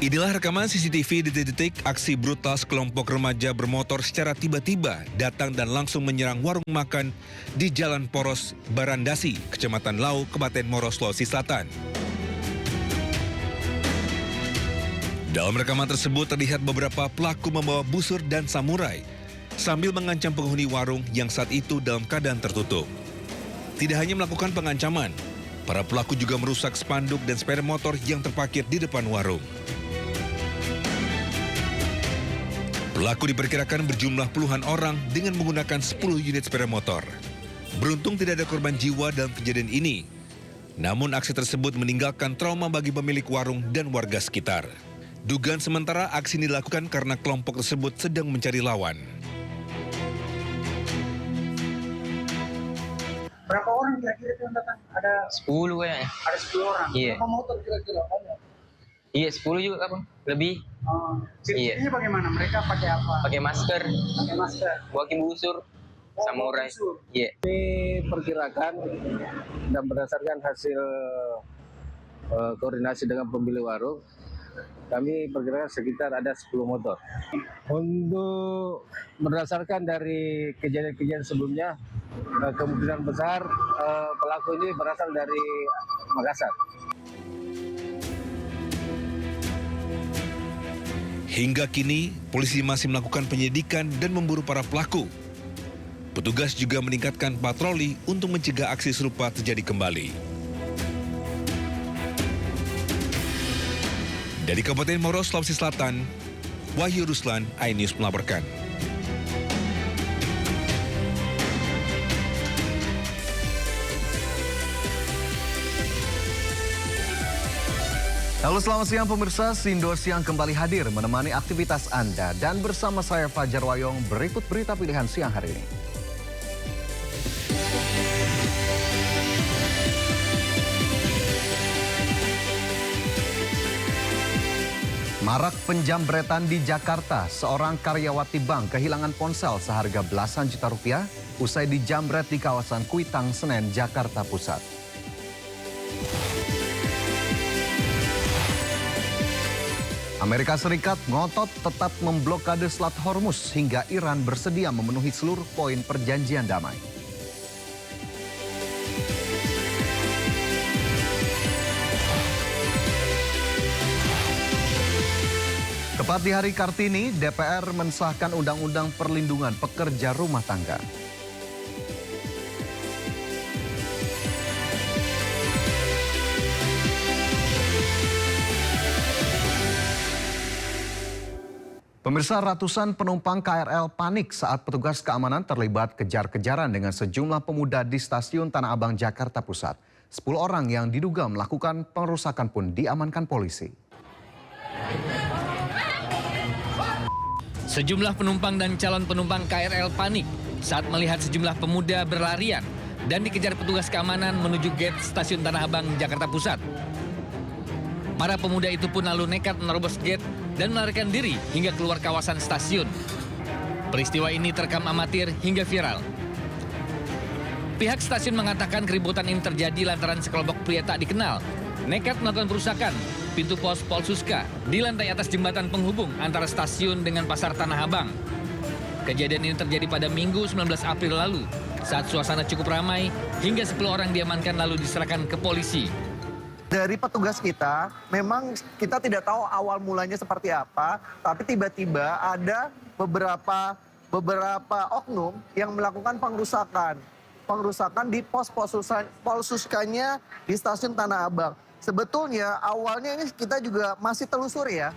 Inilah rekaman CCTV detik-detik aksi brutal sekelompok remaja bermotor secara tiba-tiba datang dan langsung menyerang warung makan di Jalan Poros Barandasi, Kecamatan Lau, Kabupaten Maros, Sulawesi Selatan. Dalam rekaman tersebut terlihat beberapa pelaku membawa busur dan samurai sambil mengancam penghuni warung yang saat itu dalam keadaan tertutup. Tidak hanya melakukan pengancaman, para pelaku juga merusak spanduk dan sepeda motor yang terparkir di depan warung. Pelaku diperkirakan berjumlah puluhan orang dengan menggunakan 10 unit sepeda motor. Beruntung tidak ada korban jiwa dalam kejadian ini. Namun aksi tersebut meninggalkan trauma bagi pemilik warung dan warga sekitar. Dugaan sementara aksi ini dilakukan karena kelompok tersebut sedang mencari lawan. Berapa orang kira-kira yang datang? Ada 10 kayaknya. Ada 10 orang. Iya. Berapa motor kira-kira banyak? Iya, 10 juga kan. Lebih. Ciri-cirinya bagaimana? Mereka pakai apa? Pakai masker, Pakai masker. bawa busur, samurai. busur. Iya. Diperkirakan dan berdasarkan hasil koordinasi dengan pemilik warung, kami perkirakan sekitar ada 10 motor. Untuk berdasarkan dari kejadian-kejadian sebelumnya, kemungkinan besar pelaku ini berasal dari Makassar. Hingga kini, polisi masih melakukan penyelidikan dan memburu para pelaku. Petugas juga meningkatkan patroli untuk mencegah aksi serupa terjadi kembali. Dari Kabupaten Maros, Sulawesi Selatan, Wahyu Ruslan, iNews melaporkan. Halo, selamat siang pemirsa. Sindo Siang kembali hadir menemani aktivitas Anda. Dan bersama saya Fajar Wayong, berikut berita pilihan siang hari ini. Marak penjambretan di Jakarta. Seorang karyawati bank kehilangan ponsel seharga belasan juta rupiah usai dijambret di kawasan Kuitang, Senen, Jakarta Pusat. Amerika Serikat ngotot tetap memblokade Selat Hormuz hingga Iran bersedia memenuhi seluruh poin perjanjian damai. Tepat di hari Kartini, DPR mensahkan Undang-Undang Perlindungan Pekerja Rumah Tangga. Pemirsa, ratusan penumpang KRL panik saat petugas keamanan terlibat kejar-kejaran dengan sejumlah pemuda di stasiun Tanah Abang, Jakarta Pusat. 10 orang yang diduga melakukan pengerusakan pun diamankan polisi. Sejumlah penumpang dan calon penumpang KRL panik saat melihat sejumlah pemuda berlarian dan dikejar petugas keamanan menuju gate stasiun Tanah Abang, Jakarta Pusat. Para pemuda itu pun lalu nekat menerobos gate dan melarikan diri hingga keluar kawasan stasiun. Peristiwa ini terekam amatir hingga viral. Pihak stasiun mengatakan keributan ini terjadi lantaran sekelompok pria tak dikenal nekat melakukan perusakan pintu pos Polsuska di lantai atas jembatan penghubung antara stasiun dengan pasar Tanah Abang. Kejadian ini terjadi pada Minggu 19 April lalu saat suasana cukup ramai hingga 10 orang diamankan lalu diserahkan ke polisi. Dari petugas kita, memang kita tidak tahu awal mulanya seperti apa, tapi tiba-tiba ada beberapa oknum yang melakukan pengerusakan di pos Polsuskanya di stasiun Tanah Abang. Sebetulnya awalnya ini kita juga masih telusuri ya.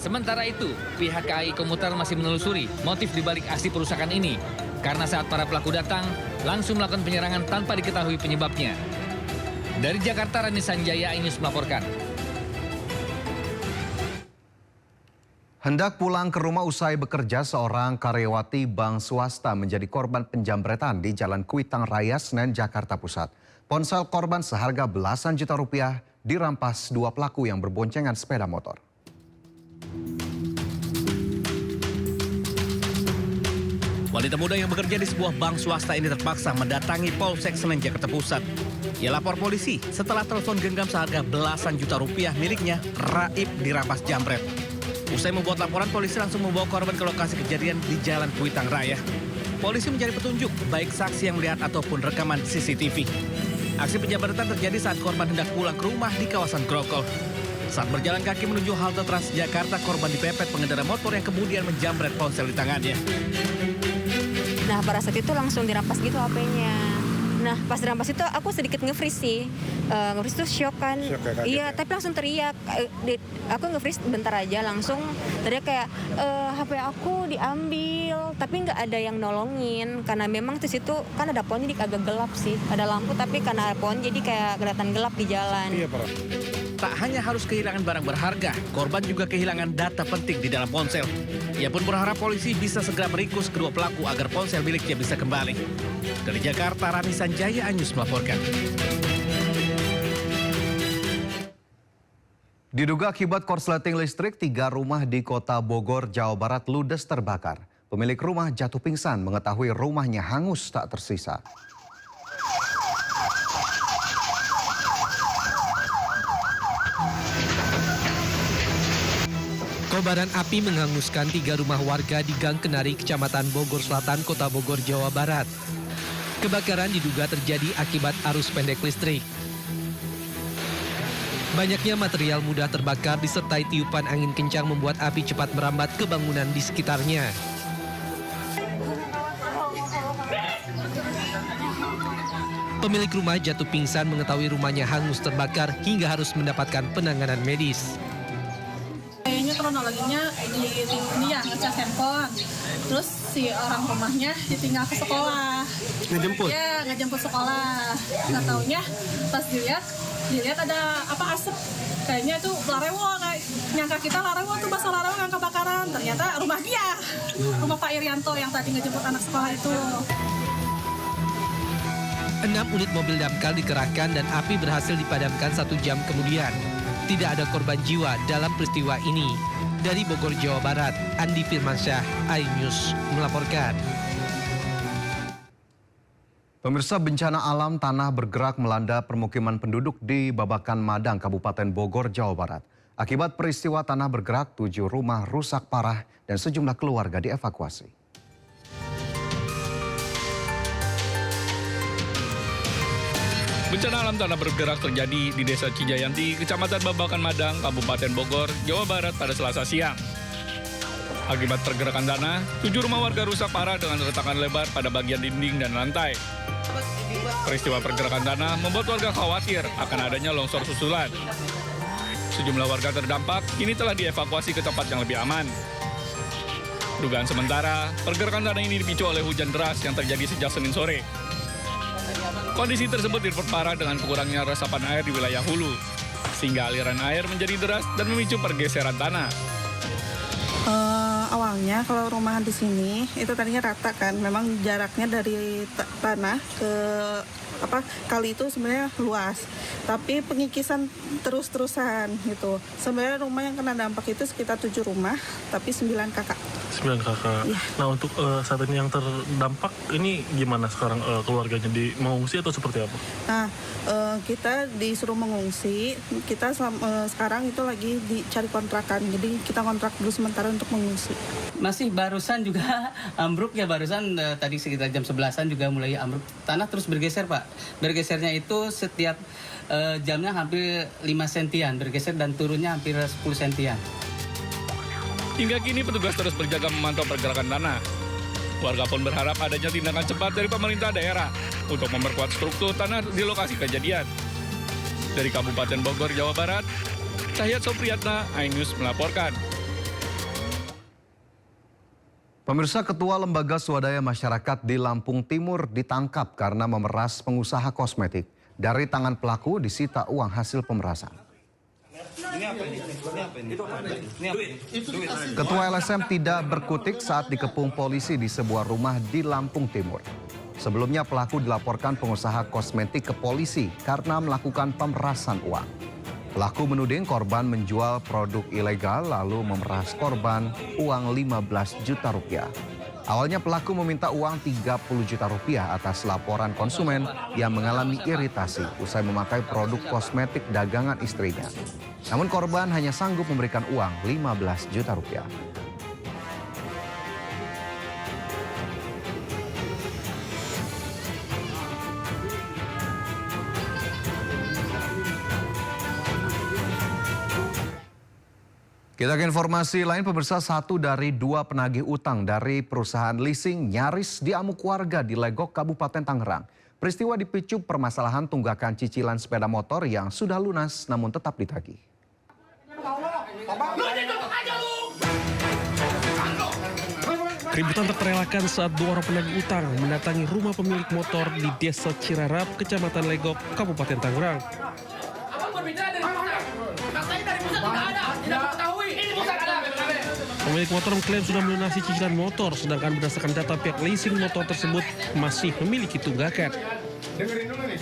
Sementara itu, pihak KAI Komuter masih menelusuri motif dibalik aksi perusakan ini. Karena saat para pelaku datang, langsung melakukan penyerangan tanpa diketahui penyebabnya. Dari Jakarta, Rani Sanjaya, iNews melaporkan. Hendak pulang ke rumah usai bekerja, seorang karyawati bank swasta menjadi korban penjambretan di Jalan Kuitang Raya, Senen, Jakarta Pusat. Ponsel korban seharga belasan juta rupiah dirampas 2 pelaku yang berboncengan sepeda motor. Wanita muda yang bekerja di sebuah bank swasta ini terpaksa mendatangi Polsek Senen Jakarta Pusat. Ia lapor polisi setelah telepon genggam seharga belasan juta rupiah miliknya raib dirampas jambret. Usai membuat laporan, polisi langsung membawa korban ke lokasi kejadian di Jalan Kuitang Raya. Polisi mencari petunjuk, baik saksi yang melihat ataupun rekaman CCTV. Aksi penjamretan terjadi saat korban hendak pulang ke rumah di kawasan Grogol. Saat berjalan kaki menuju halte Transjakarta, korban dipepet pengendara motor yang kemudian menjambret ponsel di tangannya. Nah, pada saat itu langsung dirampas gitu HP-nya. Nah, pas dirampas itu aku sedikit nge-freeze sih. Nge-freeze itu shock kan. Iya, tapi langsung teriak. Aku nge-freeze bentar aja, langsung teriak kayak, HP aku diambil. Tapi nggak ada yang nolongin. Karena memang di situ kan ada pohon, jadi agak gelap sih. Ada lampu, tapi karena ada pohon, jadi kayak kelihatan gelap di jalan. Iya, Pak. Tak hanya harus kehilangan barang berharga, korban juga kehilangan data penting di dalam ponsel. Ia pun berharap polisi bisa segera meringkus kedua pelaku agar ponsel miliknya bisa kembali. Dari Jakarta, Rani Sanjaya, Anyus melaporkan. Diduga akibat korsleting listrik, 3 rumah di kota Bogor, Jawa Barat ludes terbakar. Pemilik rumah jatuh pingsan mengetahui rumahnya hangus tak tersisa. Kobaran api menghanguskan 3 rumah warga di Gang Kenari, Kecamatan Bogor Selatan, Kota Bogor, Jawa Barat. Kebakaran diduga terjadi akibat arus pendek listrik. Banyaknya material mudah terbakar disertai tiupan angin kencang membuat api cepat merambat ke bangunan di sekitarnya. Pemilik rumah jatuh pingsan mengetahui rumahnya hangus terbakar hingga harus mendapatkan penanganan medis. Kayaknya kronologinya dia ngecas handphone, terus si orang rumahnya ditinggal ke sekolah. Ngejemput? Ya, ngejemput sekolah. Nggak taunya pas dilihat ada apa asap. Kayaknya itu larewo, kayak nyangka kita larewo tuh bahasa larewo yang kebakaran. Ternyata rumah dia, rumah Pak Irianto yang tadi ngejemput anak sekolah itu. 6 unit mobil damkar dikerahkan dan api berhasil dipadamkan 1 jam kemudian. Tidak ada korban jiwa dalam peristiwa ini. Dari Bogor, Jawa Barat, Andi Firmansyah, iNews melaporkan. Pemirsa, bencana alam tanah bergerak melanda permukiman penduduk di Babakan Madang, Kabupaten Bogor, Jawa Barat. Akibat peristiwa tanah bergerak, 7 rumah rusak parah dan sejumlah keluarga dievakuasi. Bencana alam tanah bergerak terjadi di Desa Cijayanti, Kecamatan Babakan Madang, Kabupaten Bogor, Jawa Barat pada Selasa siang. Akibat pergerakan tanah, 7 rumah warga rusak parah dengan retakan lebar pada bagian dinding dan lantai. Peristiwa pergerakan tanah membuat warga khawatir akan adanya longsor susulan. Sejumlah warga terdampak kini telah dievakuasi ke tempat yang lebih aman. Dugaan sementara, pergerakan tanah ini dipicu oleh hujan deras yang terjadi sejak Senin sore. Kondisi tersebut diperparah dengan kurangnya resapan air di wilayah hulu, sehingga aliran air menjadi deras dan memicu pergeseran tanah. Awalnya kalau rumahan di sini itu tadinya rata kan, memang jaraknya dari tanah ke kali itu sebenarnya luas, tapi pengikisan terus-terusan gitu. Sebenarnya rumah yang kena dampak itu sekitar 7 rumah, tapi 9 kakak. 9 kakak. Ya. Nah, untuk saat ini yang terdampak ini gimana sekarang keluarganya, di mengungsi atau seperti apa? Nah, kita disuruh mengungsi. Kita sekarang itu lagi dicari kontrakan, jadi kita kontrak dulu sementara untuk mengungsi. Masih barusan juga ambruk ya, barusan tadi sekitar jam 11-an juga mulai ambruk. Tanah terus bergeser, Pak. Bergesernya itu setiap jamnya hampir 5 sentian bergeser dan turunnya hampir 10 sentian. Hingga kini petugas terus berjaga memantau pergerakan tanah. Warga pun berharap adanya tindakan cepat dari pemerintah daerah untuk memperkuat struktur tanah di lokasi kejadian. Dari Kabupaten Bogor, Jawa Barat, Cahyat Sopriyatna, iNews melaporkan. Pemirsa, Ketua Lembaga Swadaya Masyarakat di Lampung Timur ditangkap karena memeras pengusaha kosmetik. Dari tangan pelaku disita uang hasil pemerasan. Ketua LSM tidak berkutik saat dikepung polisi di sebuah rumah di Lampung Timur. Sebelumnya pelaku dilaporkan pengusaha kosmetik ke polisi karena melakukan pemerasan uang. Pelaku menuding korban menjual produk ilegal lalu memeras korban uang 15 juta rupiah. Awalnya pelaku meminta uang 30 juta rupiah atas laporan konsumen yang mengalami iritasi usai memakai produk kosmetik dagangan istrinya. Namun korban hanya sanggup memberikan uang 15 juta rupiah. Kita ke informasi lain, pemirsa, 1 dari 2 penagih utang dari perusahaan leasing nyaris diamuk warga di Legok, Kabupaten Tangerang. Peristiwa dipicu permasalahan tunggakan cicilan sepeda motor yang sudah lunas namun tetap ditagih. Keributan tak terelakkan saat 2 orang penagih utang mendatangi rumah pemilik motor di Desa Cirarap, Kecamatan Legok, Kabupaten Tangerang. Pemilik motor mengklaim sudah melunasi cicilan motor, sedangkan berdasarkan data pihak leasing motor tersebut masih memiliki tunggakan. Dengerin dulu nih.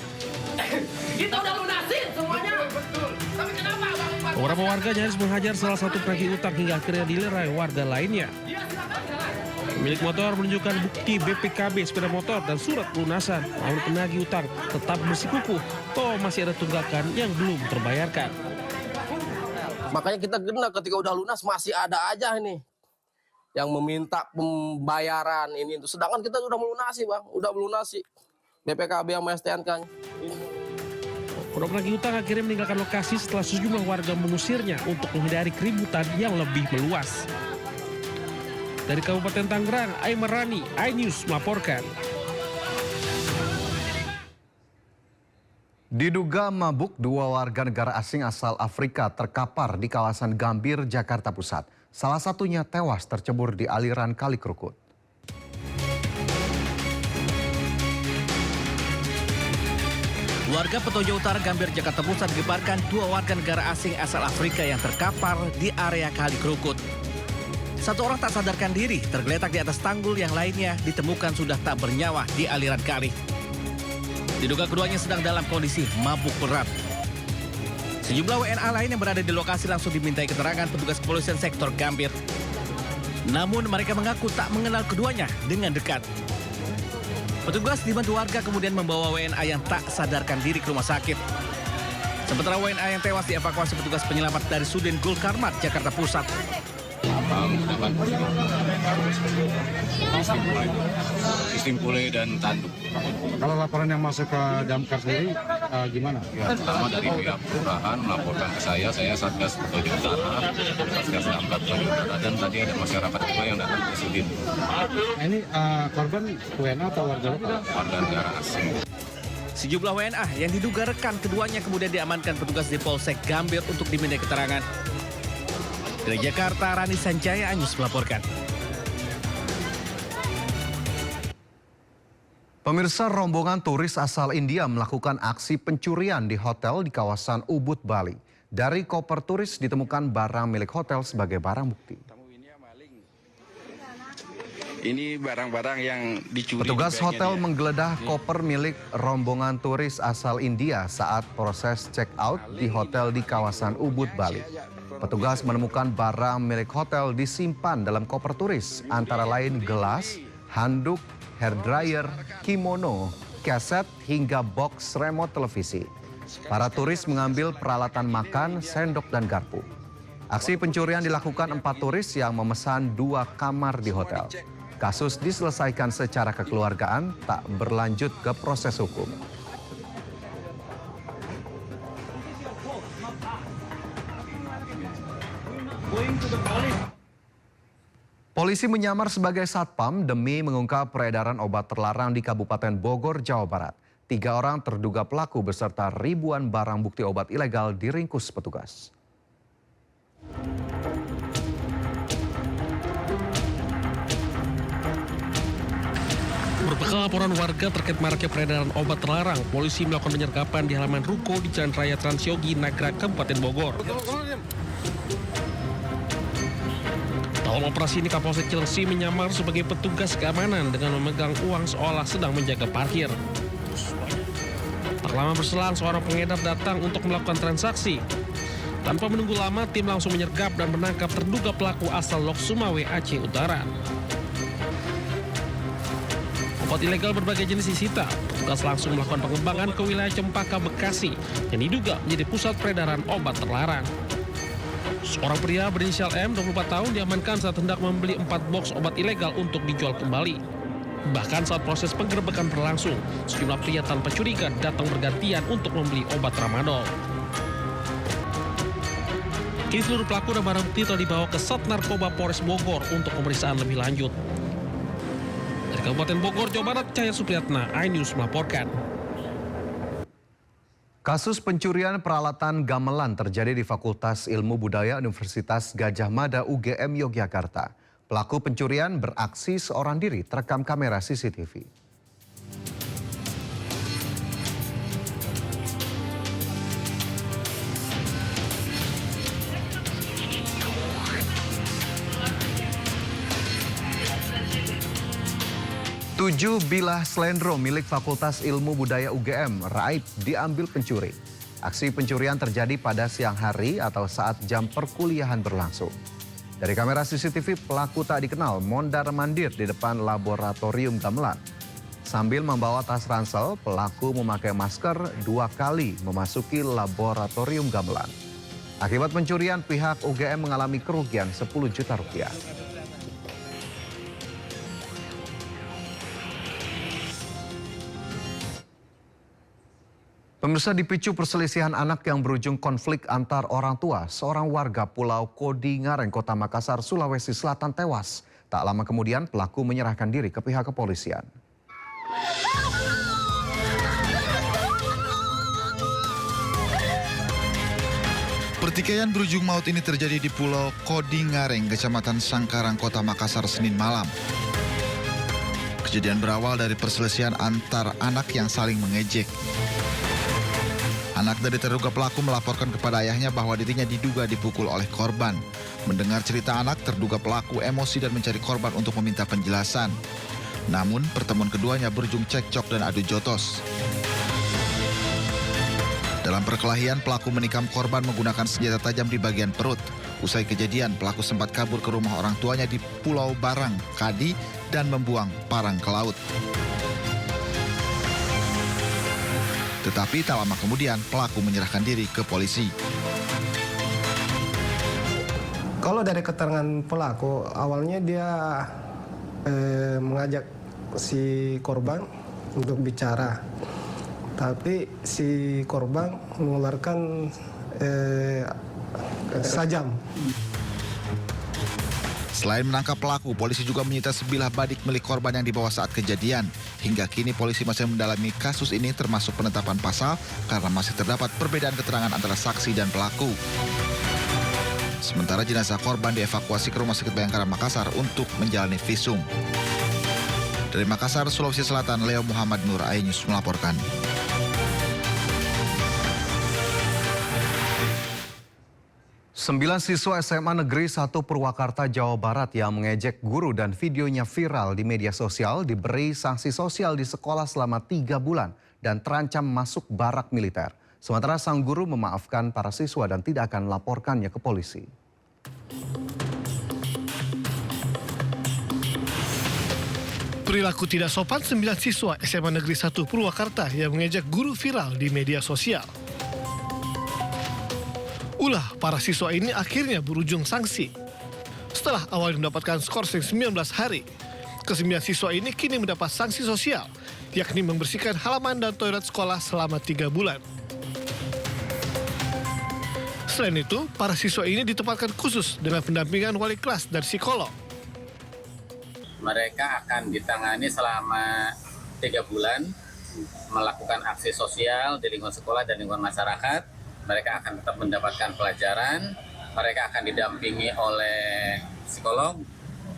Kita udah lunasin semuanya. Betul. Tapi kenapa? Beberapa warga nyaris menghajar salah satu penagih utang hingga akhirnya dilerai warga lainnya. Pemilik motor menunjukkan bukti BPKB sepeda motor dan surat pelunasan. Namun penagih utang tetap bersikukuh bahwa masih ada tunggakan yang belum terbayarkan. Makanya kita kena ketika udah lunas masih ada aja ini yang meminta pembayaran ini. Sedangkan kita sudah melunasi, Bang. Udah melunasi. BPKB yang STNK-nya. Para penagih utang akhirnya meninggalkan lokasi setelah sejumlah warga mengusirnya untuk menghindari keributan yang lebih meluas. Dari Kabupaten Tangerang, Aiman Rani, iNews melaporkan. Diduga mabuk, 2 warga negara asing asal Afrika terkapar di kawasan Gambir, Jakarta Pusat. Salah satunya tewas tercebur di aliran Kali Krukut. Warga Petojo Utara, Gambir, Jakarta Pusat digebarkan 2 warga negara asing asal Afrika yang terkapar di area Kali Krukut. 1 orang tak sadarkan diri, tergeletak di atas tanggul, yang lainnya ditemukan sudah tak bernyawa di aliran kali. Diduga keduanya sedang dalam kondisi mabuk berat. Sejumlah WNA lain yang berada di lokasi langsung dimintai keterangan petugas kepolisian sektor Gambir. Namun mereka mengaku tak mengenal keduanya dengan dekat. Petugas dibantu warga kemudian membawa WNA yang tak sadarkan diri ke rumah sakit. Sementara WNA yang tewas dievakuasi petugas penyelamat dari Sudin Gulkarmat, Jakarta Pusat. Sistem pule dan tanduk. Kalau laporan yang masuk ke Damkar sendiri gimana? Ya, pertama dari pihak kelurahan melaporkan ke saya Satgas Petojo Utara, Satgas Damkar Petojo Utara, dan tadi ada masyarakat juga yang datang ke Sudin. Ini korban WNA atau warga lokal? Warga negara asing. Sejumlah WNA yang diduga rekan keduanya kemudian diamankan petugas di Polsek Gambir untuk dimintai keterangan. Dari Jakarta, Rani Sanjaya, iNews melaporkan. Pemirsa, rombongan turis asal India melakukan aksi pencurian di hotel di kawasan Ubud, Bali. Dari koper turis ditemukan barang milik hotel sebagai barang bukti. Ini barang-barang yang dicuri. Petugas hotel menggeledah koper milik rombongan turis asal India saat proses check out di hotel di kawasan Ubud, Bali. Petugas menemukan barang milik hotel disimpan dalam koper turis, antara lain gelas, handuk, hair dryer, kimono, kaset, hingga box remote televisi. Para turis mengambil peralatan makan, sendok, dan garpu. Aksi pencurian dilakukan 4 turis yang memesan 2 kamar di hotel. Kasus diselesaikan secara kekeluargaan, tak berlanjut ke proses hukum. Polisi menyamar sebagai satpam demi mengungkap peredaran obat terlarang di Kabupaten Bogor, Jawa Barat. 3 orang terduga pelaku beserta ribuan barang bukti obat ilegal diringkus petugas. Berbekal laporan warga terkait maraknya peredaran obat terlarang, polisi melakukan penyergapan di halaman ruko di Jalan Raya Transyogi, Nagrag, Kabupaten Bogor. Dalam operasi ini Kapolsek Cilengsi menyamar sebagai petugas keamanan dengan memegang uang seolah sedang menjaga parkir. Tak lama berselang seorang pengedar datang untuk melakukan transaksi. Tanpa menunggu lama, tim langsung menyergap dan menangkap terduga pelaku asal Lok Sumawe, Aceh Utara. Obat ilegal berbagai jenis disita. Petugas langsung melakukan pengembangan ke wilayah Cempaka, Bekasi yang diduga menjadi pusat peredaran obat terlarang. Seorang pria berinisial M, 24 tahun, diamankan saat hendak membeli 4 box obat ilegal untuk dijual kembali. Bahkan saat proses penggerebekan berlangsung, sejumlah pria tanpa curiga datang bergantian untuk membeli obat tramadol. Kini seluruh pelaku dan barang bukti telah dibawa ke Sat Narkoba Polres Bogor untuk pemeriksaan lebih lanjut. Dari Kabupaten Bogor, Jawa Barat, Cahaya Supriyatna, iNews melaporkan. Kasus pencurian peralatan gamelan terjadi di Fakultas Ilmu Budaya Universitas Gadjah Mada UGM Yogyakarta. Pelaku pencurian beraksi seorang diri terekam kamera CCTV. Tujuh bilah slendro milik Fakultas Ilmu Budaya UGM raib diambil pencuri. Aksi pencurian terjadi pada siang hari atau saat jam perkuliahan berlangsung. Dari kamera CCTV, pelaku tak dikenal mondar-mandir di depan laboratorium gamelan. Sambil membawa tas ransel, pelaku memakai masker 2 kali memasuki laboratorium gamelan. Akibat pencurian, pihak UGM mengalami kerugian 10 juta rupiah. Pemirsa, dipicu perselisihan anak yang berujung konflik antar orang tua, seorang warga Pulau Kodi Ngareng, Kota Makassar, Sulawesi Selatan tewas. Tak lama kemudian pelaku menyerahkan diri ke pihak kepolisian. Pertikaian berujung maut ini terjadi di Pulau Kodi Ngareng, Kecamatan Sangkarang, Kota Makassar, Senin malam. Kejadian berawal dari perselisihan antar anak yang saling mengejek. Anak dari terduga pelaku melaporkan kepada ayahnya bahwa dirinya diduga dipukul oleh korban. Mendengar cerita anak, terduga pelaku emosi dan mencari korban untuk meminta penjelasan. Namun, pertemuan keduanya berujung cekcok dan adu jotos. Dalam perkelahian, pelaku menikam korban menggunakan senjata tajam di bagian perut. Usai kejadian, pelaku sempat kabur ke rumah orang tuanya di Pulau Barang, Kadi, dan membuang parang ke laut. Tetapi tak lama kemudian pelaku menyerahkan diri ke polisi. Kalau dari keterangan pelaku, awalnya dia mengajak si korban untuk bicara. Tapi si korban mengeluarkan sajam. Selain menangkap pelaku, polisi juga menyita sebilah badik milik korban yang dibawa saat kejadian. Hingga kini polisi masih mendalami kasus ini termasuk penetapan pasal karena masih terdapat perbedaan keterangan antara saksi dan pelaku. Sementara jenazah korban dievakuasi ke Rumah Sakit Bayangkara Makassar untuk menjalani visum. Dari Makassar, Sulawesi Selatan, Leo Muhammad Nur, iNews melaporkan. Sembilan siswa SMA Negeri 1 Purwakarta, Jawa Barat yang mengejek guru dan videonya viral di media sosial diberi sanksi sosial di sekolah selama 3 bulan dan terancam masuk barak militer. Sementara sang guru memaafkan para siswa dan tidak akan melaporkannya ke polisi. Perilaku tidak sopan 9 siswa SMA Negeri 1 Purwakarta yang mengejek guru viral di media sosial. Ulah para siswa ini akhirnya berujung sanksi. Setelah awalnya mendapatkan skorsing 19 hari, ke-9 siswa ini kini mendapat sanksi sosial, yakni membersihkan halaman dan toilet sekolah selama 3 bulan. Selain itu, para siswa ini ditempatkan khusus dengan pendampingan wali kelas dan psikolog. Mereka akan ditangani selama 3 bulan, melakukan aksi sosial di lingkungan sekolah dan lingkungan masyarakat. Mereka akan tetap mendapatkan pelajaran, mereka akan didampingi oleh psikolog,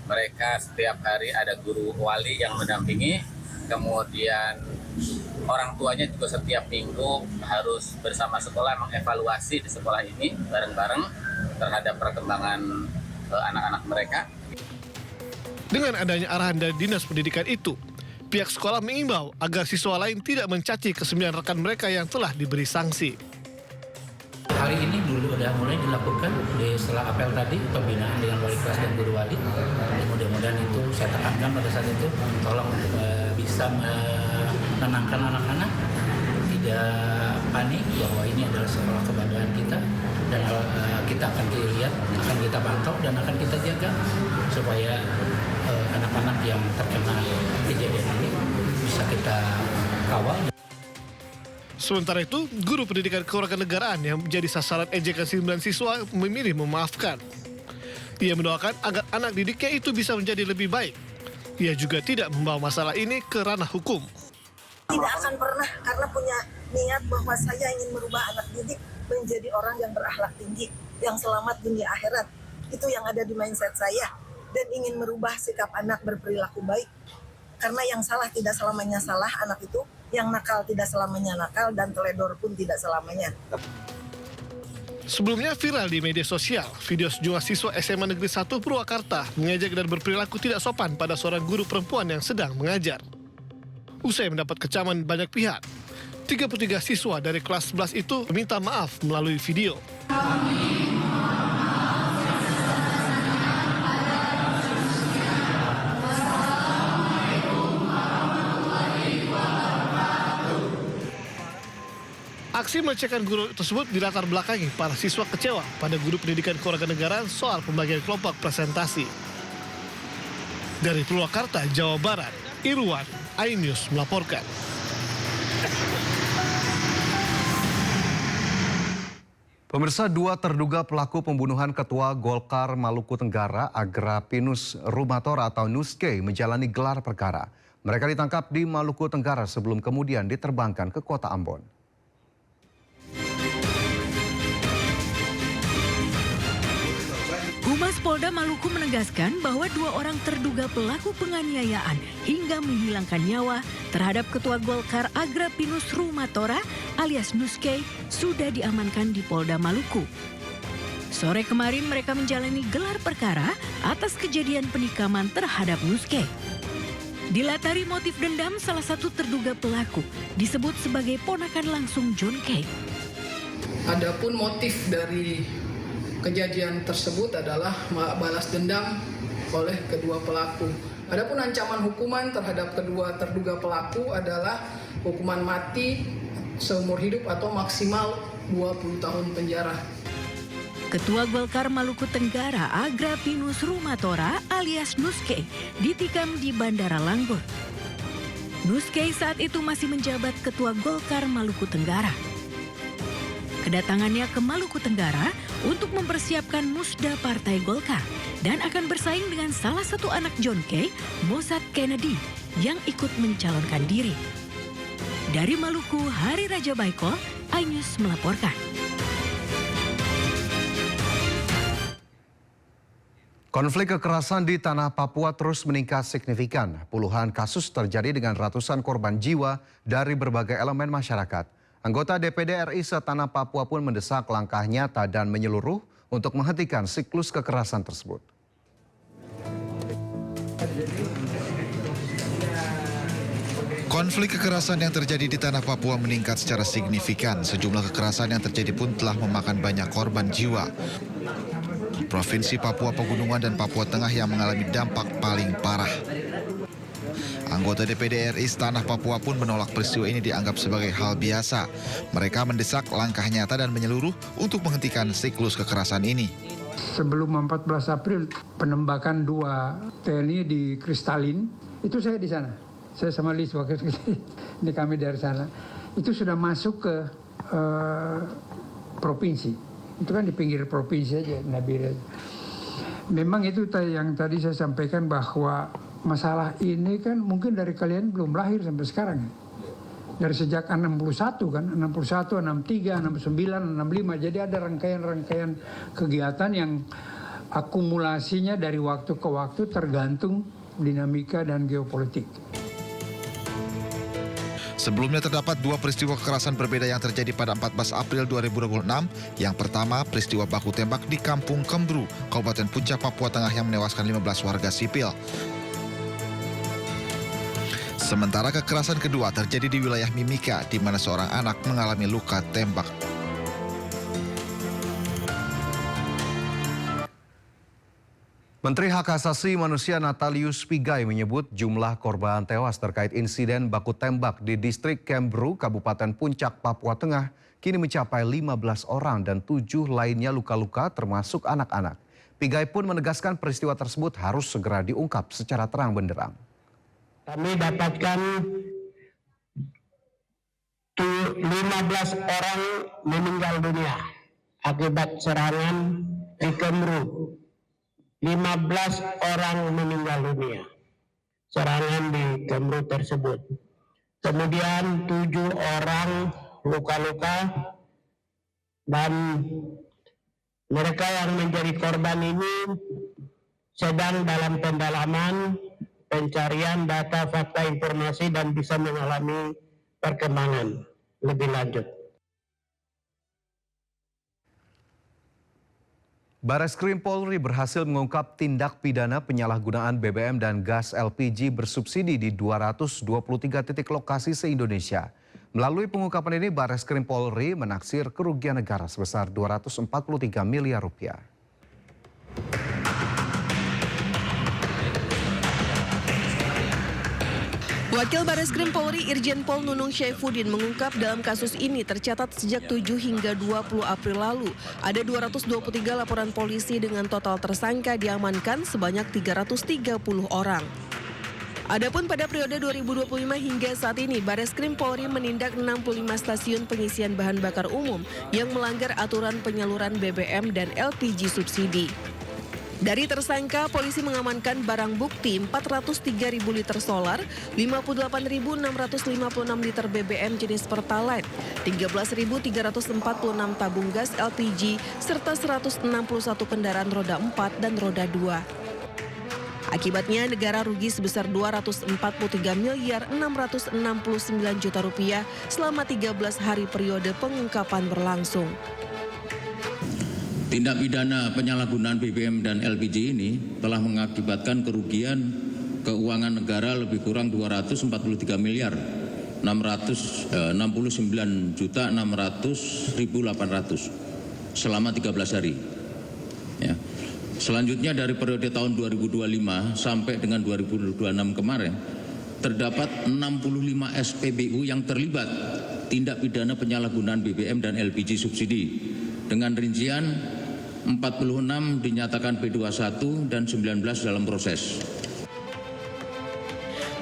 mereka setiap hari ada guru wali yang mendampingi, kemudian orang tuanya juga setiap minggu harus bersama sekolah mengevaluasi di sekolah ini bareng-bareng terhadap perkembangan anak-anak mereka. Dengan adanya arahan dari Dinas Pendidikan itu, pihak sekolah mengimbau agar siswa lain tidak mencaci ke-9 rekan mereka yang telah diberi sanksi. Hari ini dulu sudah mulai dilakukan setelah apel tadi, pembinaan dengan wali kelas dan guru wali. Mudah-mudahan itu saya tekankan pada saat itu, tolong bisa bisa menenangkan anak-anak, tidak panik bahwa ini adalah sebuah kebanggaan kita, dan kita akan dilihat, akan kita pantau, dan akan kita jaga supaya anak-anak yang terkena kejadian ini bisa kita kawal. Sementara itu, guru pendidikan kewarganegaraan yang menjadi sasaran ejekan 9 siswa memilih memaafkan. Ia mendoakan agar anak didiknya itu bisa menjadi lebih baik. Ia juga tidak membawa masalah ini ke ranah hukum. Tidak akan pernah, karena punya niat bahwa saya ingin merubah anak didik menjadi orang yang berakhlak tinggi, yang selamat dunia akhirat. Itu yang ada di mindset saya. Dan ingin merubah sikap anak berperilaku baik. Karena yang salah tidak selamanya salah anak itu, yang nakal tidak selamanya nakal, dan teledor pun tidak selamanya. Sebelumnya viral di media sosial, video sejumlah siswa SMA Negeri 1 Purwakarta mengejek dan berperilaku tidak sopan pada seorang guru perempuan yang sedang mengajar. Usai mendapat kecaman banyak pihak, 33 siswa dari kelas 11 itu meminta maaf melalui video. Aksi melecehkan guru tersebut dilatar belakangi para siswa kecewa pada guru pendidikan kewarganegaraan soal pembagian kelompok presentasi. Dari Purwakarta, Jawa Barat, Irwan, iNews melaporkan. Pemirsa, 2 terduga pelaku pembunuhan Ketua Golkar Maluku Tenggara Agrapinus Rumatora atau Nuske menjalani gelar perkara. Mereka ditangkap di Maluku Tenggara sebelum kemudian diterbangkan ke kota Ambon. Humas Polda Maluku menegaskan bahwa 2 orang terduga pelaku penganiayaan hingga menghilangkan nyawa terhadap Ketua Golkar Agrapinus Rumatora alias Nuske sudah diamankan di Polda Maluku. Sore kemarin mereka menjalani gelar perkara atas kejadian penikaman terhadap Nuske. Dilatari motif dendam, salah satu terduga pelaku disebut sebagai ponakan langsung John K. Adapun motif dari kejadian tersebut adalah balas dendam oleh kedua pelaku. Adapun ancaman hukuman terhadap kedua terduga pelaku adalah hukuman mati seumur hidup atau maksimal 20 tahun penjara. Ketua Golkar Maluku Tenggara Agrapinus Rumatora alias Nuske ditikam di Bandara Langur. Nuske saat itu masih menjabat Ketua Golkar Maluku Tenggara. Kedatangannya ke Maluku Tenggara untuk mempersiapkan musda Partai Golkar dan akan bersaing dengan salah satu anak John K, Mossad Kennedy, yang ikut mencalonkan diri. Dari Maluku, Hari Raja Baiko, iNews melaporkan. Konflik kekerasan di tanah Papua terus meningkat signifikan. Puluhan kasus terjadi dengan ratusan korban jiwa dari berbagai elemen masyarakat. Anggota DPD RI setanah Papua pun mendesak langkah nyata dan menyeluruh untuk menghentikan siklus kekerasan tersebut. Konflik kekerasan yang terjadi di tanah Papua meningkat secara signifikan. Sejumlah kekerasan yang terjadi pun telah memakan banyak korban jiwa. Provinsi Papua Pegunungan dan Papua Tengah yang mengalami dampak paling parah. Anggota DPD RI setanah Papua pun menolak peristiwa ini dianggap sebagai hal biasa. Mereka mendesak langkah nyata dan menyeluruh untuk menghentikan siklus kekerasan ini. Sebelum 14 April penembakan 2 TNI di Kristalin, itu saya di sana. Saya sama Lis waktu ini kami dari sana. Itu sudah masuk ke provinsi. Itu kan di pinggir provinsi aja, Nabire. Memang itu yang tadi saya sampaikan bahwa masalah ini kan mungkin dari kalian belum lahir sampai sekarang. Dari sejak 61 kan, 61, 63, 69, 65. Jadi ada rangkaian-rangkaian kegiatan yang akumulasinya dari waktu ke waktu tergantung dinamika dan geopolitik. Sebelumnya terdapat 2 peristiwa kekerasan berbeda yang terjadi pada 14 April 2026. Yang pertama, peristiwa baku tembak di Kampung Kembru, Kabupaten Puncak, Papua Tengah yang menewaskan 15 warga sipil. Sementara kekerasan kedua terjadi di wilayah Mimika, di mana seorang anak mengalami luka tembak. Menteri Hak Asasi Manusia Natalius Pigai menyebut jumlah korban tewas terkait insiden baku tembak di distrik Kemru, Kabupaten Puncak, Papua Tengah kini mencapai 15 orang dan 7 lainnya luka-luka termasuk anak-anak. Pigai pun menegaskan peristiwa tersebut harus segera diungkap secara terang benderang. Kami dapatkan 15 orang meninggal dunia akibat serangan di Kemru. 15 orang meninggal dunia serangan di Kemru tersebut. Kemudian 7 orang luka-luka dan mereka yang menjadi korban ini sedang dalam pendalaman, pencarian data, fakta, informasi dan bisa mengalami perkembangan lebih lanjut. Bareskrim Polri berhasil mengungkap tindak pidana penyalahgunaan BBM dan gas LPG bersubsidi di 223 titik lokasi se-Indonesia. Melalui pengungkapan ini, Bareskrim Polri menaksir kerugian negara sebesar 243 miliar rupiah. Wakil Bareskrim Polri Irjen Pol Nunung Syaifuddin mengungkap dalam kasus ini tercatat sejak 7 hingga 20 April lalu ada 223 laporan polisi dengan total tersangka diamankan sebanyak 330 orang. Adapun pada periode 2025 hingga saat ini, Bareskrim Polri menindak 65 stasiun pengisian bahan bakar umum yang melanggar aturan penyaluran BBM dan LPG subsidi. Dari tersangka, polisi mengamankan barang bukti 403.000 liter solar, 58.656 liter BBM jenis Pertalite, 13.346 tabung gas LPG, serta 161 kendaraan roda 4 dan roda 2. Akibatnya negara rugi sebesar 243 miliar 669 juta rupiah selama 13 hari periode pengungkapan berlangsung. Tindak pidana penyalahgunaan BBM dan LPG ini telah mengakibatkan kerugian keuangan negara lebih kurang 243 miliar 669 juta 600.800 selama 13 hari. Ya. Selanjutnya dari periode tahun 2025 sampai dengan 2026 kemarin terdapat 65 SPBU yang terlibat tindak pidana penyalahgunaan BBM dan LPG subsidi dengan rincian 46 dinyatakan P21 dan 19 dalam proses.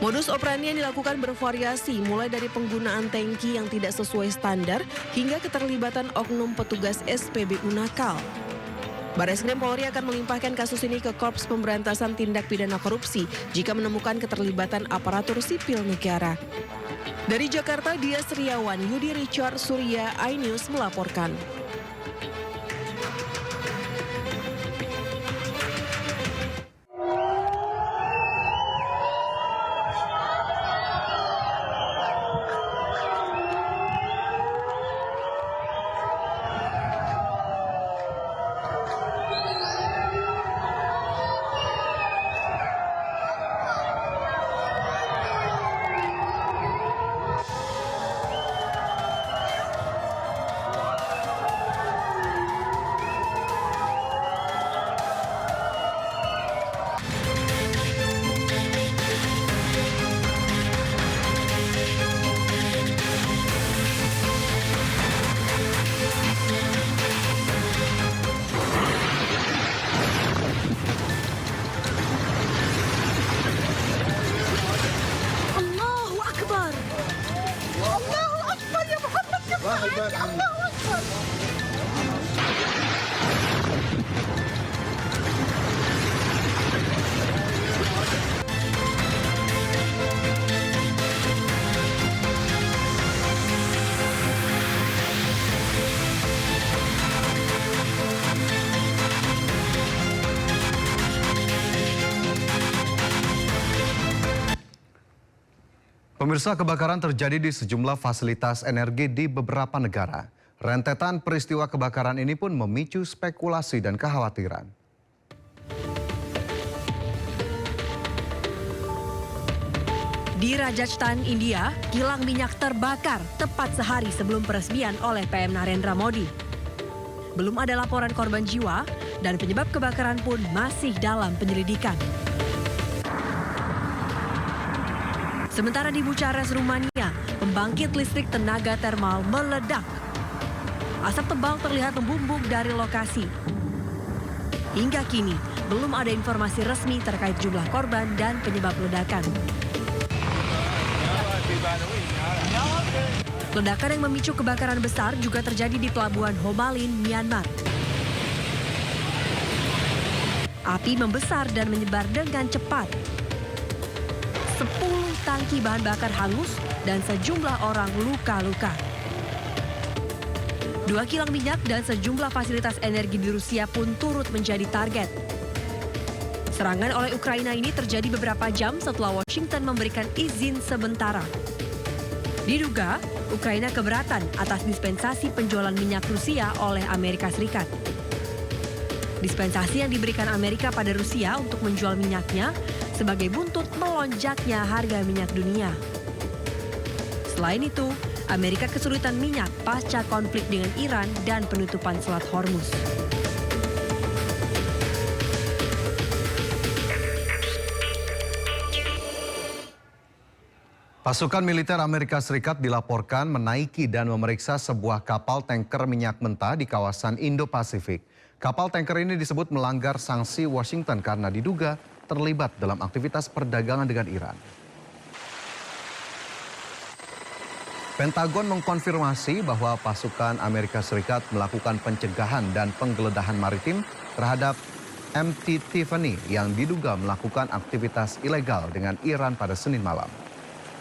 Modus operandi yang dilakukan bervariasi mulai dari penggunaan tangki yang tidak sesuai standar hingga keterlibatan oknum petugas SPBU nakal. Bareskrim Polri akan melimpahkan kasus ini ke Korps Pemberantasan Tindak Pidana Korupsi jika menemukan keterlibatan aparatur sipil negara. Dari Jakarta, Dias Riawan, Yudi Richard, Surya, iNews melaporkan. Pemirsa, kebakaran terjadi di sejumlah fasilitas energi di beberapa negara. Rentetan peristiwa kebakaran ini pun memicu spekulasi dan kekhawatiran. Di Rajasthan, India, kilang minyak terbakar tepat sehari sebelum peresmian oleh PM Narendra Modi. belum ada laporan korban jiwa dan penyebab kebakaran pun masih dalam penyelidikan. Sementara di Bucharest, Rumania, pembangkit listrik tenaga termal meledak. Asap tebal terlihat membumbung dari lokasi. Hingga kini, belum ada informasi resmi terkait jumlah korban dan penyebab ledakan. Ledakan yang memicu kebakaran besar juga terjadi di pelabuhan Ho Ba Linh, Myanmar. Api membesar dan menyebar dengan cepat. 10 tangki bahan bakar hangus dan sejumlah orang luka-luka. 2 kilang minyak dan sejumlah fasilitas energi di Rusia pun turut menjadi target. Serangan oleh Ukraina ini terjadi beberapa jam setelah Washington memberikan izin sementara. Diduga, Ukraina keberatan atas dispensasi penjualan minyak Rusia oleh Amerika Serikat. Dispensasi yang diberikan Amerika pada Rusia untuk menjual minyaknya sebagai buntut melonjaknya harga minyak dunia. Selain itu, Amerika kesulitan minyak pasca konflik dengan Iran dan penutupan Selat Hormuz. Pasukan militer Amerika Serikat dilaporkan menaiki dan memeriksa sebuah kapal tanker minyak mentah di kawasan Indo-Pasifik. Kapal tanker ini disebut melanggar sanksi Washington karena diduga terlibat dalam aktivitas perdagangan dengan Iran. Pentagon mengkonfirmasi bahwa pasukan Amerika Serikat melakukan pencegahan dan penggeledahan maritim terhadap MT Tiffany yang diduga melakukan aktivitas ilegal dengan Iran pada Senin malam.